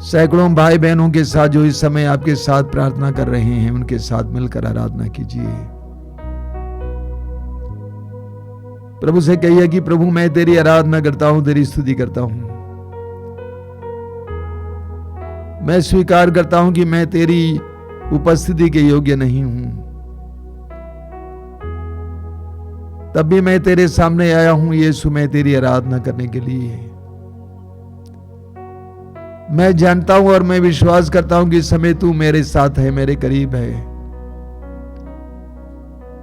सैकड़ों भाई बहनों के साथ जो इस समय आपके साथ प्रार्थना कर रहे हैं, उनके साथ मिलकर आराधना कीजिए। प्रभु से कहिए कि प्रभु मैं तेरी आराधना करता हूं, तेरी स्तुति करता हूं। मैं स्वीकार करता हूं कि मैं तेरी उपस्थिति के योग्य नहीं हूं, तब भी मैं तेरे सामने आया हूं यीशु, मैं तेरी आराधना करने के लिए। मैं जानता हूं और मैं विश्वास करता हूं कि इस समय तू मेरे साथ है, मेरे करीब है।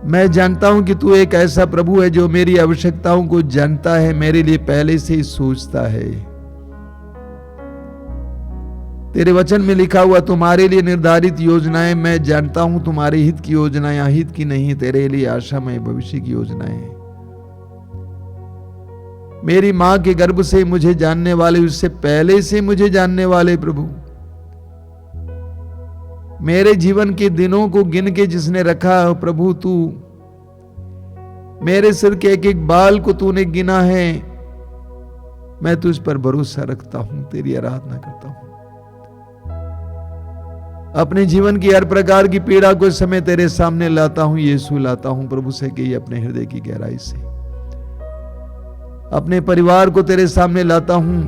मैं जानता हूं कि तू एक ऐसा प्रभु है जो मेरी आवश्यकताओं को जानता है, मेरे लिए पहले से ही सोचता है। तेरे वचन में लिखा हुआ तुम्हारे लिए निर्धारित योजनाएं, मैं जानता हूं तुम्हारे हित की योजनाएं अहित की नहीं, तेरे लिए आशामय भविष्य की योजनाएं। मेरी मां के गर्भ से मुझे जानने वाले, उससे पहले से मुझे जानने वाले प्रभु, मेरे जीवन के दिनों को गिन के जिसने रखा प्रभु, तू मेरे सिर के एक एक बाल को तूने गिना है। मैं तुझ पर भरोसा रखता हूं, तेरी आराधना करता हूं। अपने जीवन की हर प्रकार की पीड़ा को इस समय तेरे सामने लाता हूं यीशु, लाता हूं। प्रभु से कहिए अपने हृदय की गहराई से। अपने परिवार को तेरे सामने लाता हूं,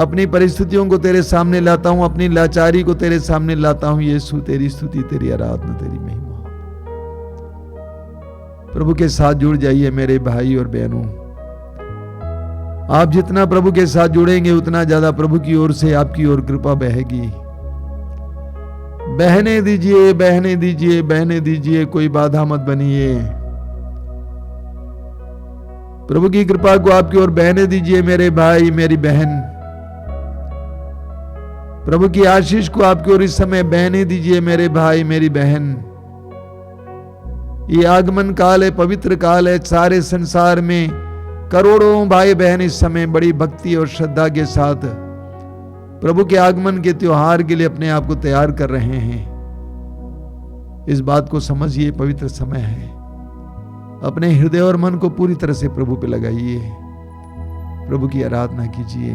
अपनी परिस्थितियों को तेरे सामने लाता हूं, अपनी लाचारी को तेरे सामने लाता हूं यीशु। तेरी स्तुति, तेरी आराधना, तेरी महिमा। प्रभु के साथ जुड़ जाइए मेरे भाई और बहनों। आप जितना प्रभु के साथ जुड़ेंगे उतना ज्यादा प्रभु की ओर से आपकी ओर कृपा बहेगी। बहने दीजिए, बहने दीजिए, बहने दीजिए, कोई बाधा मत बनिए। प्रभु की कृपा को आपकी ओर बहने दीजिए मेरे भाई, मेरी बहन। प्रभु की आशीष को आपकी ओर इस समय बहने दीजिए मेरे भाई मेरी बहन। ये आगमन काल है, पवित्र काल है। सारे संसार में करोड़ों भाई बहन इस समय बड़ी भक्ति और श्रद्धा के साथ प्रभु के आगमन के त्योहार के लिए अपने आप को तैयार कर रहे हैं। इस बात को समझिए, पवित्र समय है। अपने हृदय और मन को पूरी तरह से प्रभु पे लगाइए, प्रभु की आराधना कीजिए।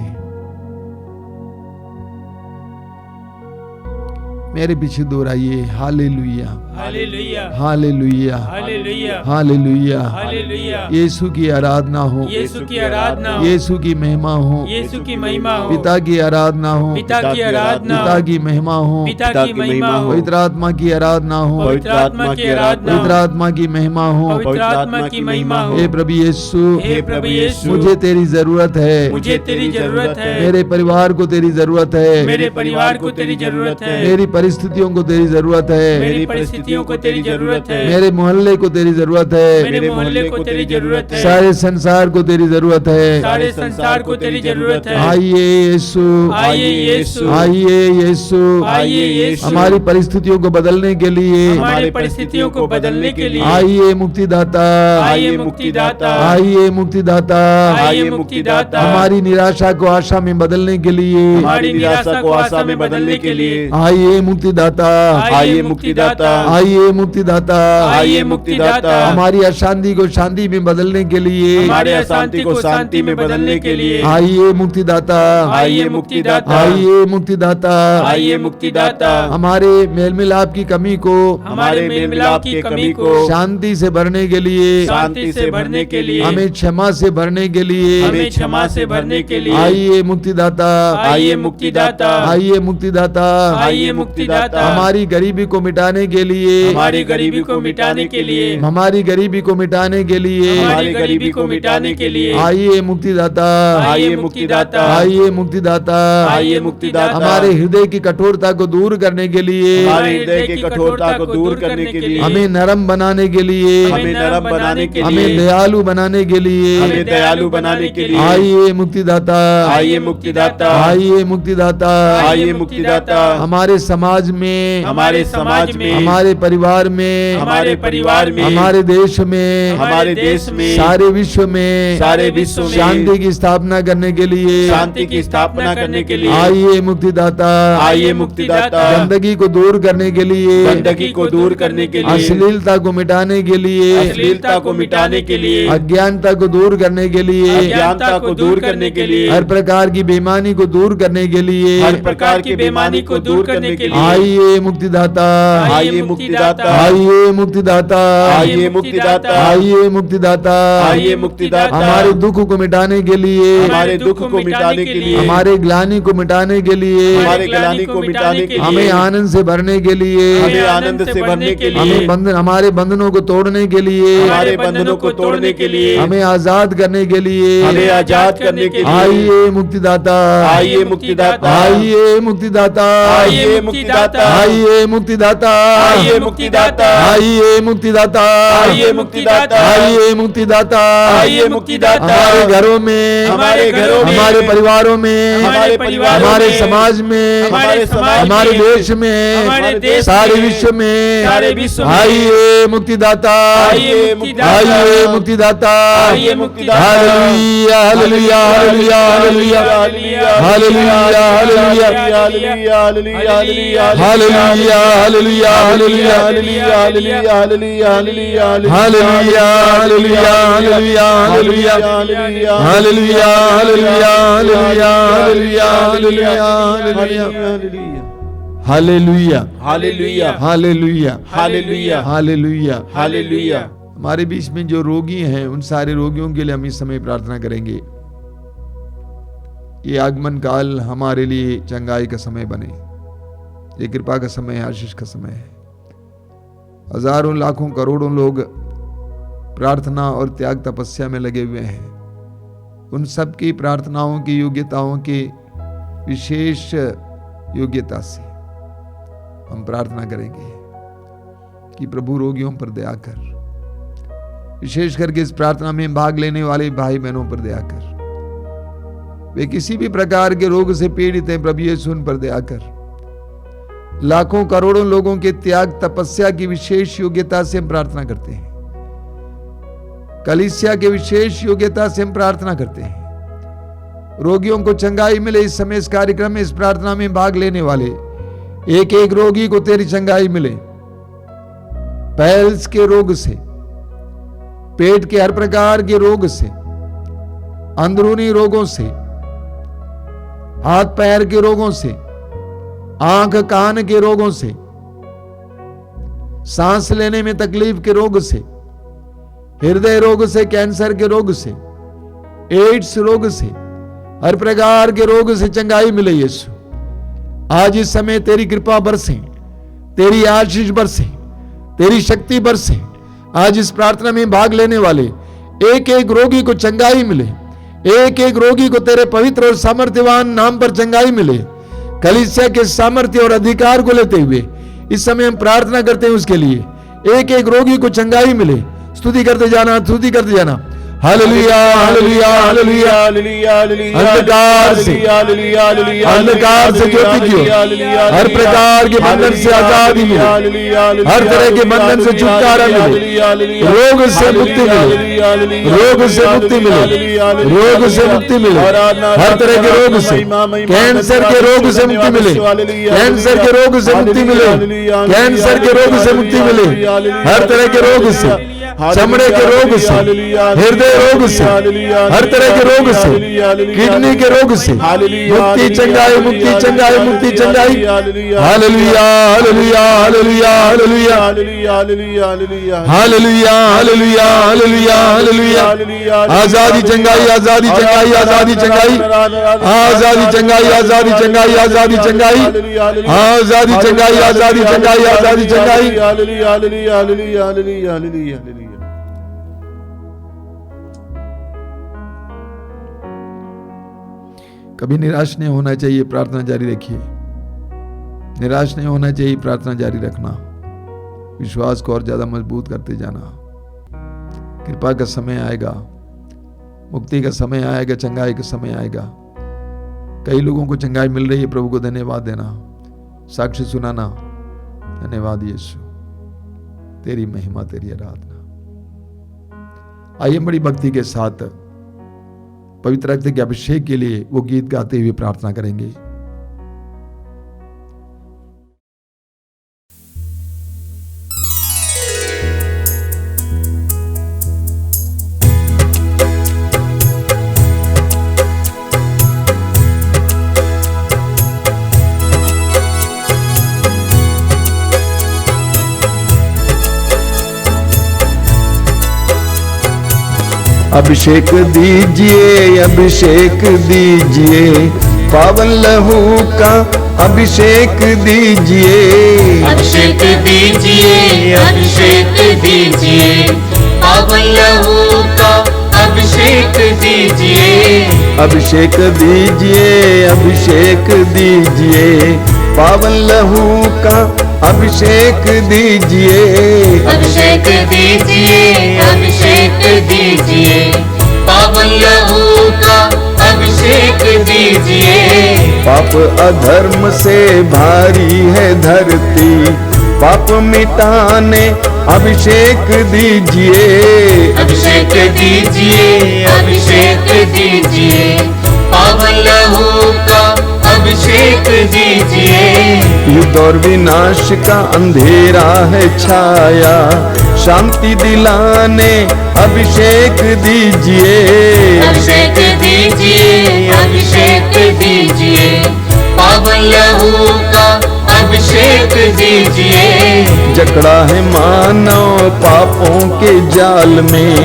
मेरे पीछे दोहराइए, hallelujah hallelujah hallelujah hallelujah hallelujah. Hallelujah. यीशु की आराधना हो, यीशु की आराधना हो, यीशु की महिमा हो, यीशु की महिमा हो, पिता की आराधना हो, पिता की आराधना पिता हो, की महिमा हो, पिता की महिमा हो, पवित्र आत्मा की आराधना हो, पवित्र आत्मा की आराधना पवित्र हो, आत्मा की महिमा हो। पवित्र आत्मा की महिमा हो। हे प्रभु यीशु, हे प्रभु यीशु, मुझे तेरी जरूरत है, मुझे तेरी जरूरत है, मेरे परिवार को तेरी जरूरत है, मेरे परिवार को तेरी जरूरत है, मेरी परिस्थितियों को तेरी जरूरत है, मेरी परिस्थितियों को तेरी जरूरत है, मेरे मोहल्ले को तेरी जरूरत है, मेरे मोहल्ले को तेरी जरूरत है, सारे संसार को तेरी जरूरत है। सारे संसार को तेरी जरूरत है। आइए यीशु, आइए यीशु, आइए यीशु, आइए यीशु, हमारी परिस्थितियों को बदलने के लिए, हमारी परिस्थितियों को बदलने के लिए आइए मुक्तिदाता, आइए मुक्तिदाता, आइए मुक्तिदाता, आइए मुक्तिदाता, हमारी निराशा को आशा में बदलने के लिए हमारी निराशा को आशा में बदलने के लिए आइए मुक्तिदाता, आइए मुक्तिदाता, आइए मुक्तिदाता, आइए मुक्तिदाता, हमारी अशांति को शांति में बदलने के लिए हमारे अशांति को शांति में बदलने के लिए आइए मुक्तिदाता, आइए मुक्तिदाता, आइए मुक्तिदाता, आइए मुक्तिदाता, हमारे मेल मिलाप की कमी को हमारे मेल मिलाप की कमी को शांति से भरने के लिए, शांति से भरने के लिए, हमें क्षमा से भरने के लिए हमें क्षमा से भरने के लिए आइए मुक्तिदाता, आइए मुक्तिदाता, आइए मुक्तिदाता, आइए मुक्तिदाता, हमारी गरीबी को मिटाने के लिए, हमारी गरीबी को मिटाने के लिए, हमारी गरीबी को मिटाने के लिए हमारी गरीबी को मिटाने के लिए आइए मुक्तिदाता, आइए मुक्तिदाता, आइए मुक्तिदाता, आइए मुक्तिदाता, हमारे हृदय की कठोरता को दूर करने के लिए, हमारे हृदय की कठोरता को दूर करने के लिए, हमें नरम बनाने के लिए, हमें नरम बनाने के हमें लिए, दयालु बनाने के लिए हमें दयालु बनाने के लिए आइए मुक्तिदाता, आइए मुक्तिदाता, आइए मुक्तिदाता, आइए मुक्तिदाता, हमारे समाज में, हमारे समाज में, हमारे परिवार में, हमारे परिवार में, हमारे देश में, हमारे देश में, सारे विश्व में, सारे विश्व में शांति की स्थापना करने के लिए शांति की स्थापना करने के लिए आइए मुक्तिदाता, आइए मुक्तिदाता, गंदगी को दूर करने के लिए, गंदगी को दूर करने के लिए, अश्लीलता को मिटाने के लिए, अश्लीलता को मिटाने के लिए, अज्ञानता को दूर करने के लिए, अज्ञानता को दूर करने के लिए, हर प्रकार की बेईमानी को दूर करने के लिए हर प्रकार की बेईमानी को दूर करने के लिए आइए मुक्तिदाता, आइए मुक्तिदाता, आइए मुक्तिदाता, आइए मुक्तिदाता, आइए मुक्तिदाता, आइए मुक्तिदाता, हमारे दुख को मिटाने के लिए, हमारे दुख को मिटाने के लिए, हमारे ग्लानि को मिटाने के लिए, हमारे ग्लानि को मिटाने के लिए, हमें आनंद से भरने के लिए, हमें आनंद से भरने के लिए, हमें बंधन, हमारे बंधनों को तोड़ने के लिए, हमारे बंधनों को तोड़ने के लिए, हमें आजाद करने के लिए हमें आजाद करने के लिए आइए मुक्तिदाता, आइए मुक्तिदाता, आइए मुक्तिदाता, आइए मुक्तिदाता, आइए मुक्तिदाता, आइए मुक्तिदाता, आइए मुक्तिदाता, आइए मुक्तिदाता, आइए मुक्तिदाता, आइए मुक्तिदाता, हमारे घरों में, हमारे घरों में, हमारे परिवारों में, हमारे परिवारों हमारे में, समाज में, हमारे समाज हमारे में, देश में, हमारे देश सारे में, विश्व में, सारे विश्व में, आइए मुक्तिदाता, आइए मुक्तिदाता, आइए मुक्तिदाता, आइए मुक्तिदाता, hallelujah hallelujah hallelujah hallelujah hallelujah hallelujah hallelujah, hallelujah, hallelujah hallelujah hallelujah hallelujah, hallelujah, hallelujah, hallelujah hallelujah hallelujah hallelujah hallelujah, hallelujah hallelujah hallelujah hallelujah hallelujah hallelujah hallelujah, hallelujah hallelujah, hallelujah hallelujah. हमारे बीच में जो रोगी हैं उन सारे रोगियों के लिए हम इस समय प्रार्थना करेंगे। ये आगमन काल हमारे लिए चंगाई का समय बने, ये कृपा का समय है, आशीष का समय है। हजारों लाखों करोड़ों लोग प्रार्थना और त्याग तपस्या में लगे हुए हैं। उन सब की प्रार्थनाओं की योग्यताओं की विशेष योग्यता से हम प्रार्थना करेंगे कि प्रभु रोगियों पर दया कर, विशेष करके इस प्रार्थना में भाग लेने वाले भाई बहनों पर दया कर। वे किसी भी प्रकार के रोग से पीड़ित हैं, प्रभु यीशु उन पर दया कर। लाखों करोड़ों लोगों के त्याग तपस्या की विशेष योग्यता से हम प्रार्थना करते हैं। कलीसिया के विशेष योग्यता से हम प्रार्थना करते हैं। रोगियों को चंगाई मिले। इस समय इस कार्यक्रम में, इस प्रार्थना में भाग लेने वाले एक एक रोगी को तेरी चंगाई मिले। पैल्स के रोग से, पेट के हर प्रकार के रोग से, अंदरूनी रोगों से, हाथ पैर के रोगों से, आंख कान के रोगों से, सांस लेने में तकलीफ के रोग से, हृदय रोग से, कैंसर के रोग से, एड्स रोग से, हर प्रकार के रोग से चंगाई मिले। यीशु आज इस समय तेरी कृपा बरसे, तेरी आशीष बरसे, तेरी शक्ति बरसे। आज इस प्रार्थना में भाग लेने वाले एक एक रोगी को चंगाई मिले। एक एक रोगी को तेरे पवित्र और सामर्थ्यवान नाम पर चंगाई मिले। कलीसिया के सामर्थ्य और अधिकार को लेते हुए इस समय हम प्रार्थना करते हैं उसके लिए। एक एक रोगी को चंगाई मिले। स्तुति करते जाना, स्तुति करते जाना। Hallelujah, hallelujah, hallelujah. अंधकार से ज्योति की ओर, हर प्रकार के बंधन से आजादी मिले, हर तरह के बंधन से छुटकारा मिले, रोग से मुक्ति मिले, रोग से मुक्ति मिले, रोग से मुक्ति मिले, हर तरह के रोग से, कैंसर के रोग से मुक्ति मिले, कैंसर के रोग से मुक्ति मिले, कैंसर के रोग से मुक्ति मिले, हर तरह के रोग से, चमड़े के रोग से, हृदय रोग से, हर तरह के रोग से, किडनी के रोग से मुक्ति चंगाई, मुक्ति चंगाई, मुक्ति चंगाई। Hallelujah, hallelujah, hallelujah, hallelujah, hallelujah, hallelujah, hallelujah, hallelujah. आजादी चंगाई, आजादी चंगाई, आजादी चंगाई, आजादी चंगाई, आजादी चंगाई, आजादी चंगाई, आजादी चंगाई, आजादी चंगाई, आजादी चंगाई। Hallelujah, hallelujah, hallelujah, hallelujah, hallelujah, hallelujah. कभी निराश नहीं होना चाहिए, प्रार्थना जारी रखिए। निराश नहीं होना चाहिए, प्रार्थना जारी रखना। विश्वास को और ज्यादा मजबूत करते जाना। कृपा का समय आएगा, मुक्ति का समय आएगा, चंगाई का समय आएगा। कई लोगों को चंगाई मिल रही है, प्रभु को धन्यवाद देना, साक्ष्य सुनाना। धन्यवाद यीशु, तेरी महिमा, तेरी आराधना। आइए बड़ी भक्ति के साथ पवित्र रक्त के अभिषेक के लिए वो गीत गाते हुए प्रार्थना करेंगे। अभिषेक दीजिए, अभिषेक दीजिए, पावन लहू का अभिषेक दीजिए। अभिषेक दीजिए, अभिषेक दीजिए, पावन लहू का अभिषेक दीजिए। अभिषेक दीजिए, अभिषेक दीजिए, पावन लहू का अभिषेक दीजिए। अभिषेक दीजिए, अभिषेक दीजिए, पावन लहू का अभिषेक दीजिए। पाप अधर्म से भारी है धरती, पाप मिटाने अभिषेक दीजिए। अभिषेक दीजिए, अभिषेक दीजिए, पावन लहू का अभिषेक दीजिए। युद्ध और विनाश का अंधेरा है छाया, शांति दिलाने अभिषेक दीजिए। अभिषेक दीजिए, अभिषेक दीजिए, पावन लहू का अभिषेक दीजिए। जकड़ा है मानव पापों के जाल में,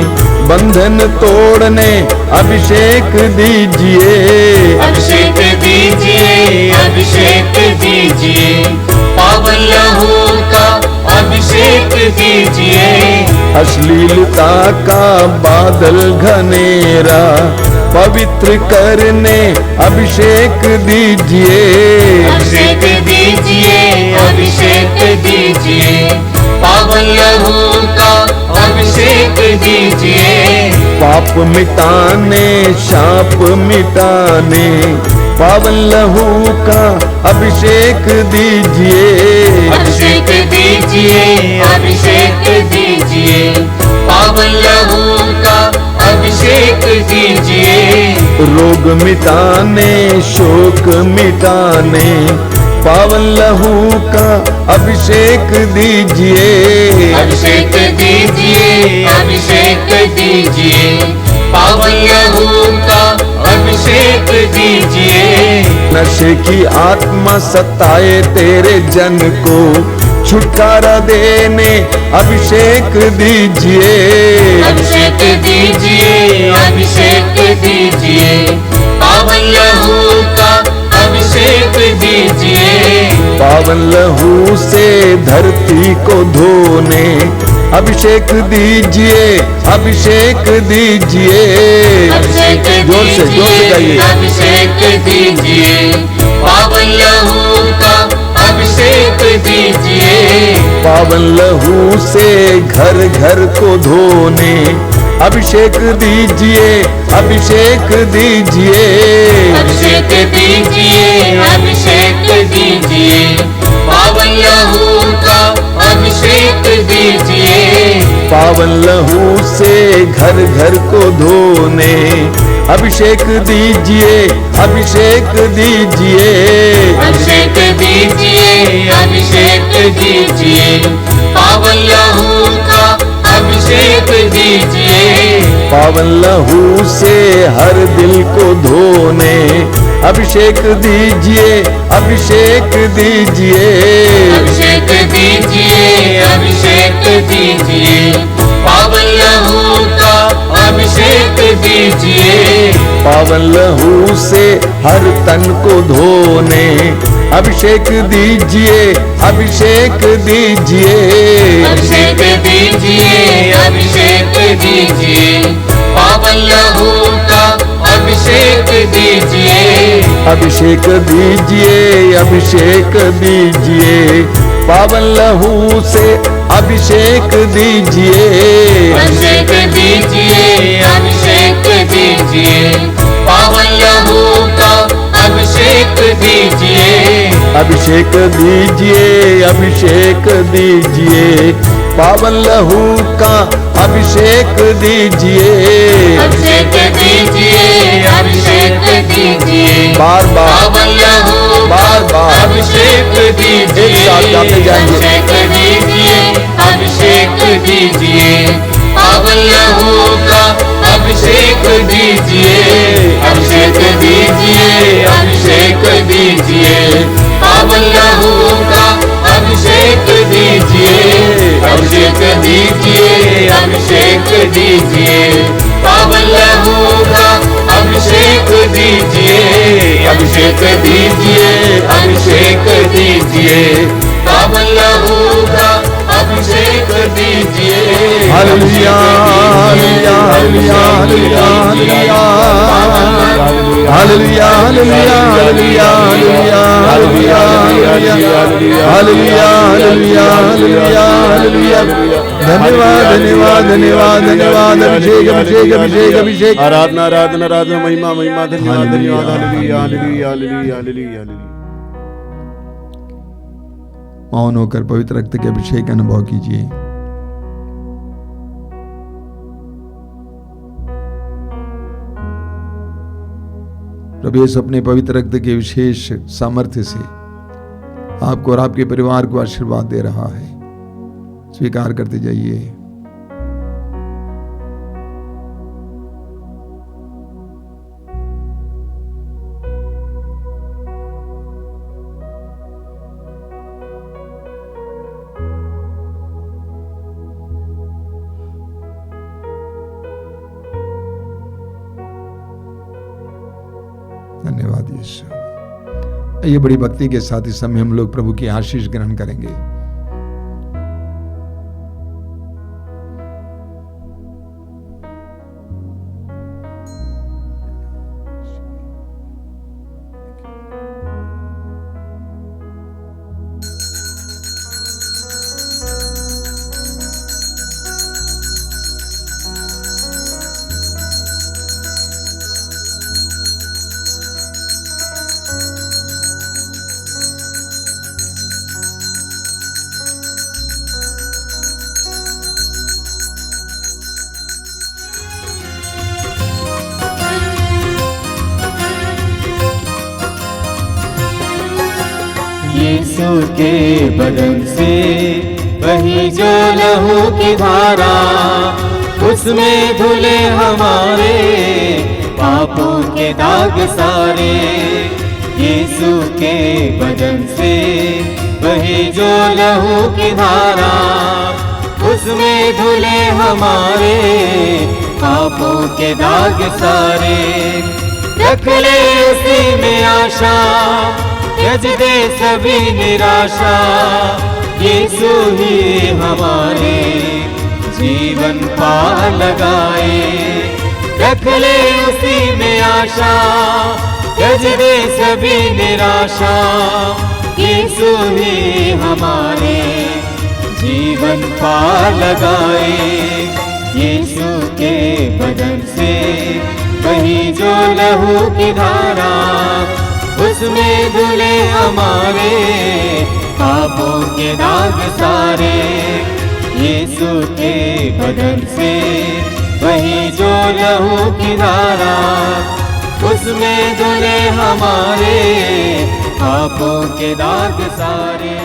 बंधन तोड़ने अभिषेक दीजिए। अभिषेक दीजिए, अभिषेक दीजिए, पावन लहू का अभिषेक दीजिए। अश्लीलता का बादल घनेरा पवित्र करने अभिषेक दीजिए। अभिषेक दीजिए, अभिषेक दीजिए, पावन लहू का अभिषेक दीजिए। पाप मिटाने, शाप मिटाने पावन लहू का अभिषेक दीजिए। अभिषेक दीजिए, अभिषेक दीजिए, पावन लहू का अभिषेक दीजिए। रोग मिटाने, शोक मिटाने पावन लहू का अभिषेक दीजिए। अभिषेक दीजिए, अभिषेक दीजिए, पावन लहू का अभिषेक दीजिए। नशे की आत्मा सताए तेरे जन को छुटकारा देने अभिषेक दीजिए। अभिषेक दीजिए, अभिषेक दीजिए, पावन लहू का अभिषेक दीजिए। पावन लहू से धरती को धोने अभिषेक दीजिए, अभिषेक दीजिए। अभिषेक जोर से गाइए। अभिषेक दीजिए, पावन लहू का अभिषेक दीजिए। पावन लहू से घर घर को धोने अभिषेक दीजिए, अभिषेक दीजिए। अभिषेक दीजिए, अभिषेक दीजिए, पावन लहू का अभिषेक दीजिए। पावन लहू से घर घर को धोने अभिषेक दीजिए, अभिषेक दीजिए। अभिषेक दीजिए, अभिषेक दीजिए, पावन लहू का अभिषेक दीजिए। पावन लहू से हर दिल को धोने अभिषेक दीजिए, अभिषेक दीजिए। अभिषेक दीजिए, अभिषेक दीजिए, पावन लहू का अभिषेक दीजिए। पावन लहू से हर तन को धोने अभिषेक दीजिए, अभिषेक दीजिए। अभिषेक दीजिए, अभिषेक दीजिए, पावन लहू का अभिषेक दीजिए। अभिषेक दीजिए, अभिषेक दीजिए, पावन लहू से अभिषेक दीजिए। अभिषेक दीजिए, अभिषेक दीजिए, पावन लहू का अभिषेक दीजिए। अभिषेक दीजिए, अभिषेक दीजिए, पावन लहू का अभिषेक दीजिए। अभिषेक दीजिए, अभिषेक दीजिए, बार बार पावन लहू बार बार अभिषेक दीजिए। एक साथ गाते जाएंगे। अभिषेक दीजिए, अभिषेक दीजिए, पावन लहू का अभिषेक दीजिए। अभिषेक दीजिए, अभिषेक दीजिए, पावन लहू का अभिषेक दीजिए। अभिषेक दीजिए, अभिषेक दीजिए, पावन लहू का अभिषेक दीजिए। अभिषेक दीजिए, अभिषेक दीजिए, पावन लहू का अभिषेक दीजिए। Hallelujah, hallelujah, hallelujah, hallelujah, hallelujah, hallelujah, hallelujah, hallelujah, hallelujah, hallelujah, hallelujah, hallelujah, hallelujah. धन्यवाद, धन्यवाद, धन्यवाद, धन्यवाद। अभिषेक, अभिषेक, अभिषेक, अभिषेक। आराधना आराधना आराधना, महिमा महिमा, धन्यवाद धन्यवाद। Hallelujah hallelujah hallelujah hallelujah hallelujah. मौन होकर पवित्र रक्त के अभिषेक का अनुभव कीजिए। प्रभु यीशु अपने पवित्र रक्त के विशेष सामर्थ्य से आपको और आपके परिवार को आशीर्वाद दे रहा है। स्वीकार करते जाइए। धन्यवाद यीशु। ये बड़ी भक्ति के साथ इस समय हम लोग प्रभु की आशीष ग्रहण करेंगे। के बदन से वही जो लहू की धारा, उसमें धुले हमारे पापों के दाग सारे। यीशु के बदन से वही जो लहू की धारा, उसमें धुले हमारे पापों के दाग सारे। रख ले उसी में आशा, त्यज दे सभी निराशा, यीशु ही हमारे जीवन पार लगाए। रख ले उसी में आशा, त्यज दे सभी निराशा, यीशु ही हमारे जीवन पार लगाए। यीशु के बदन से वही जो लहू की धारा, उसमें धुले हमारे पापों के दाग सारे। यीशु के बदन से वही जो लहू की धारा, उसमें धुले हमारे पापों के दाग सारे।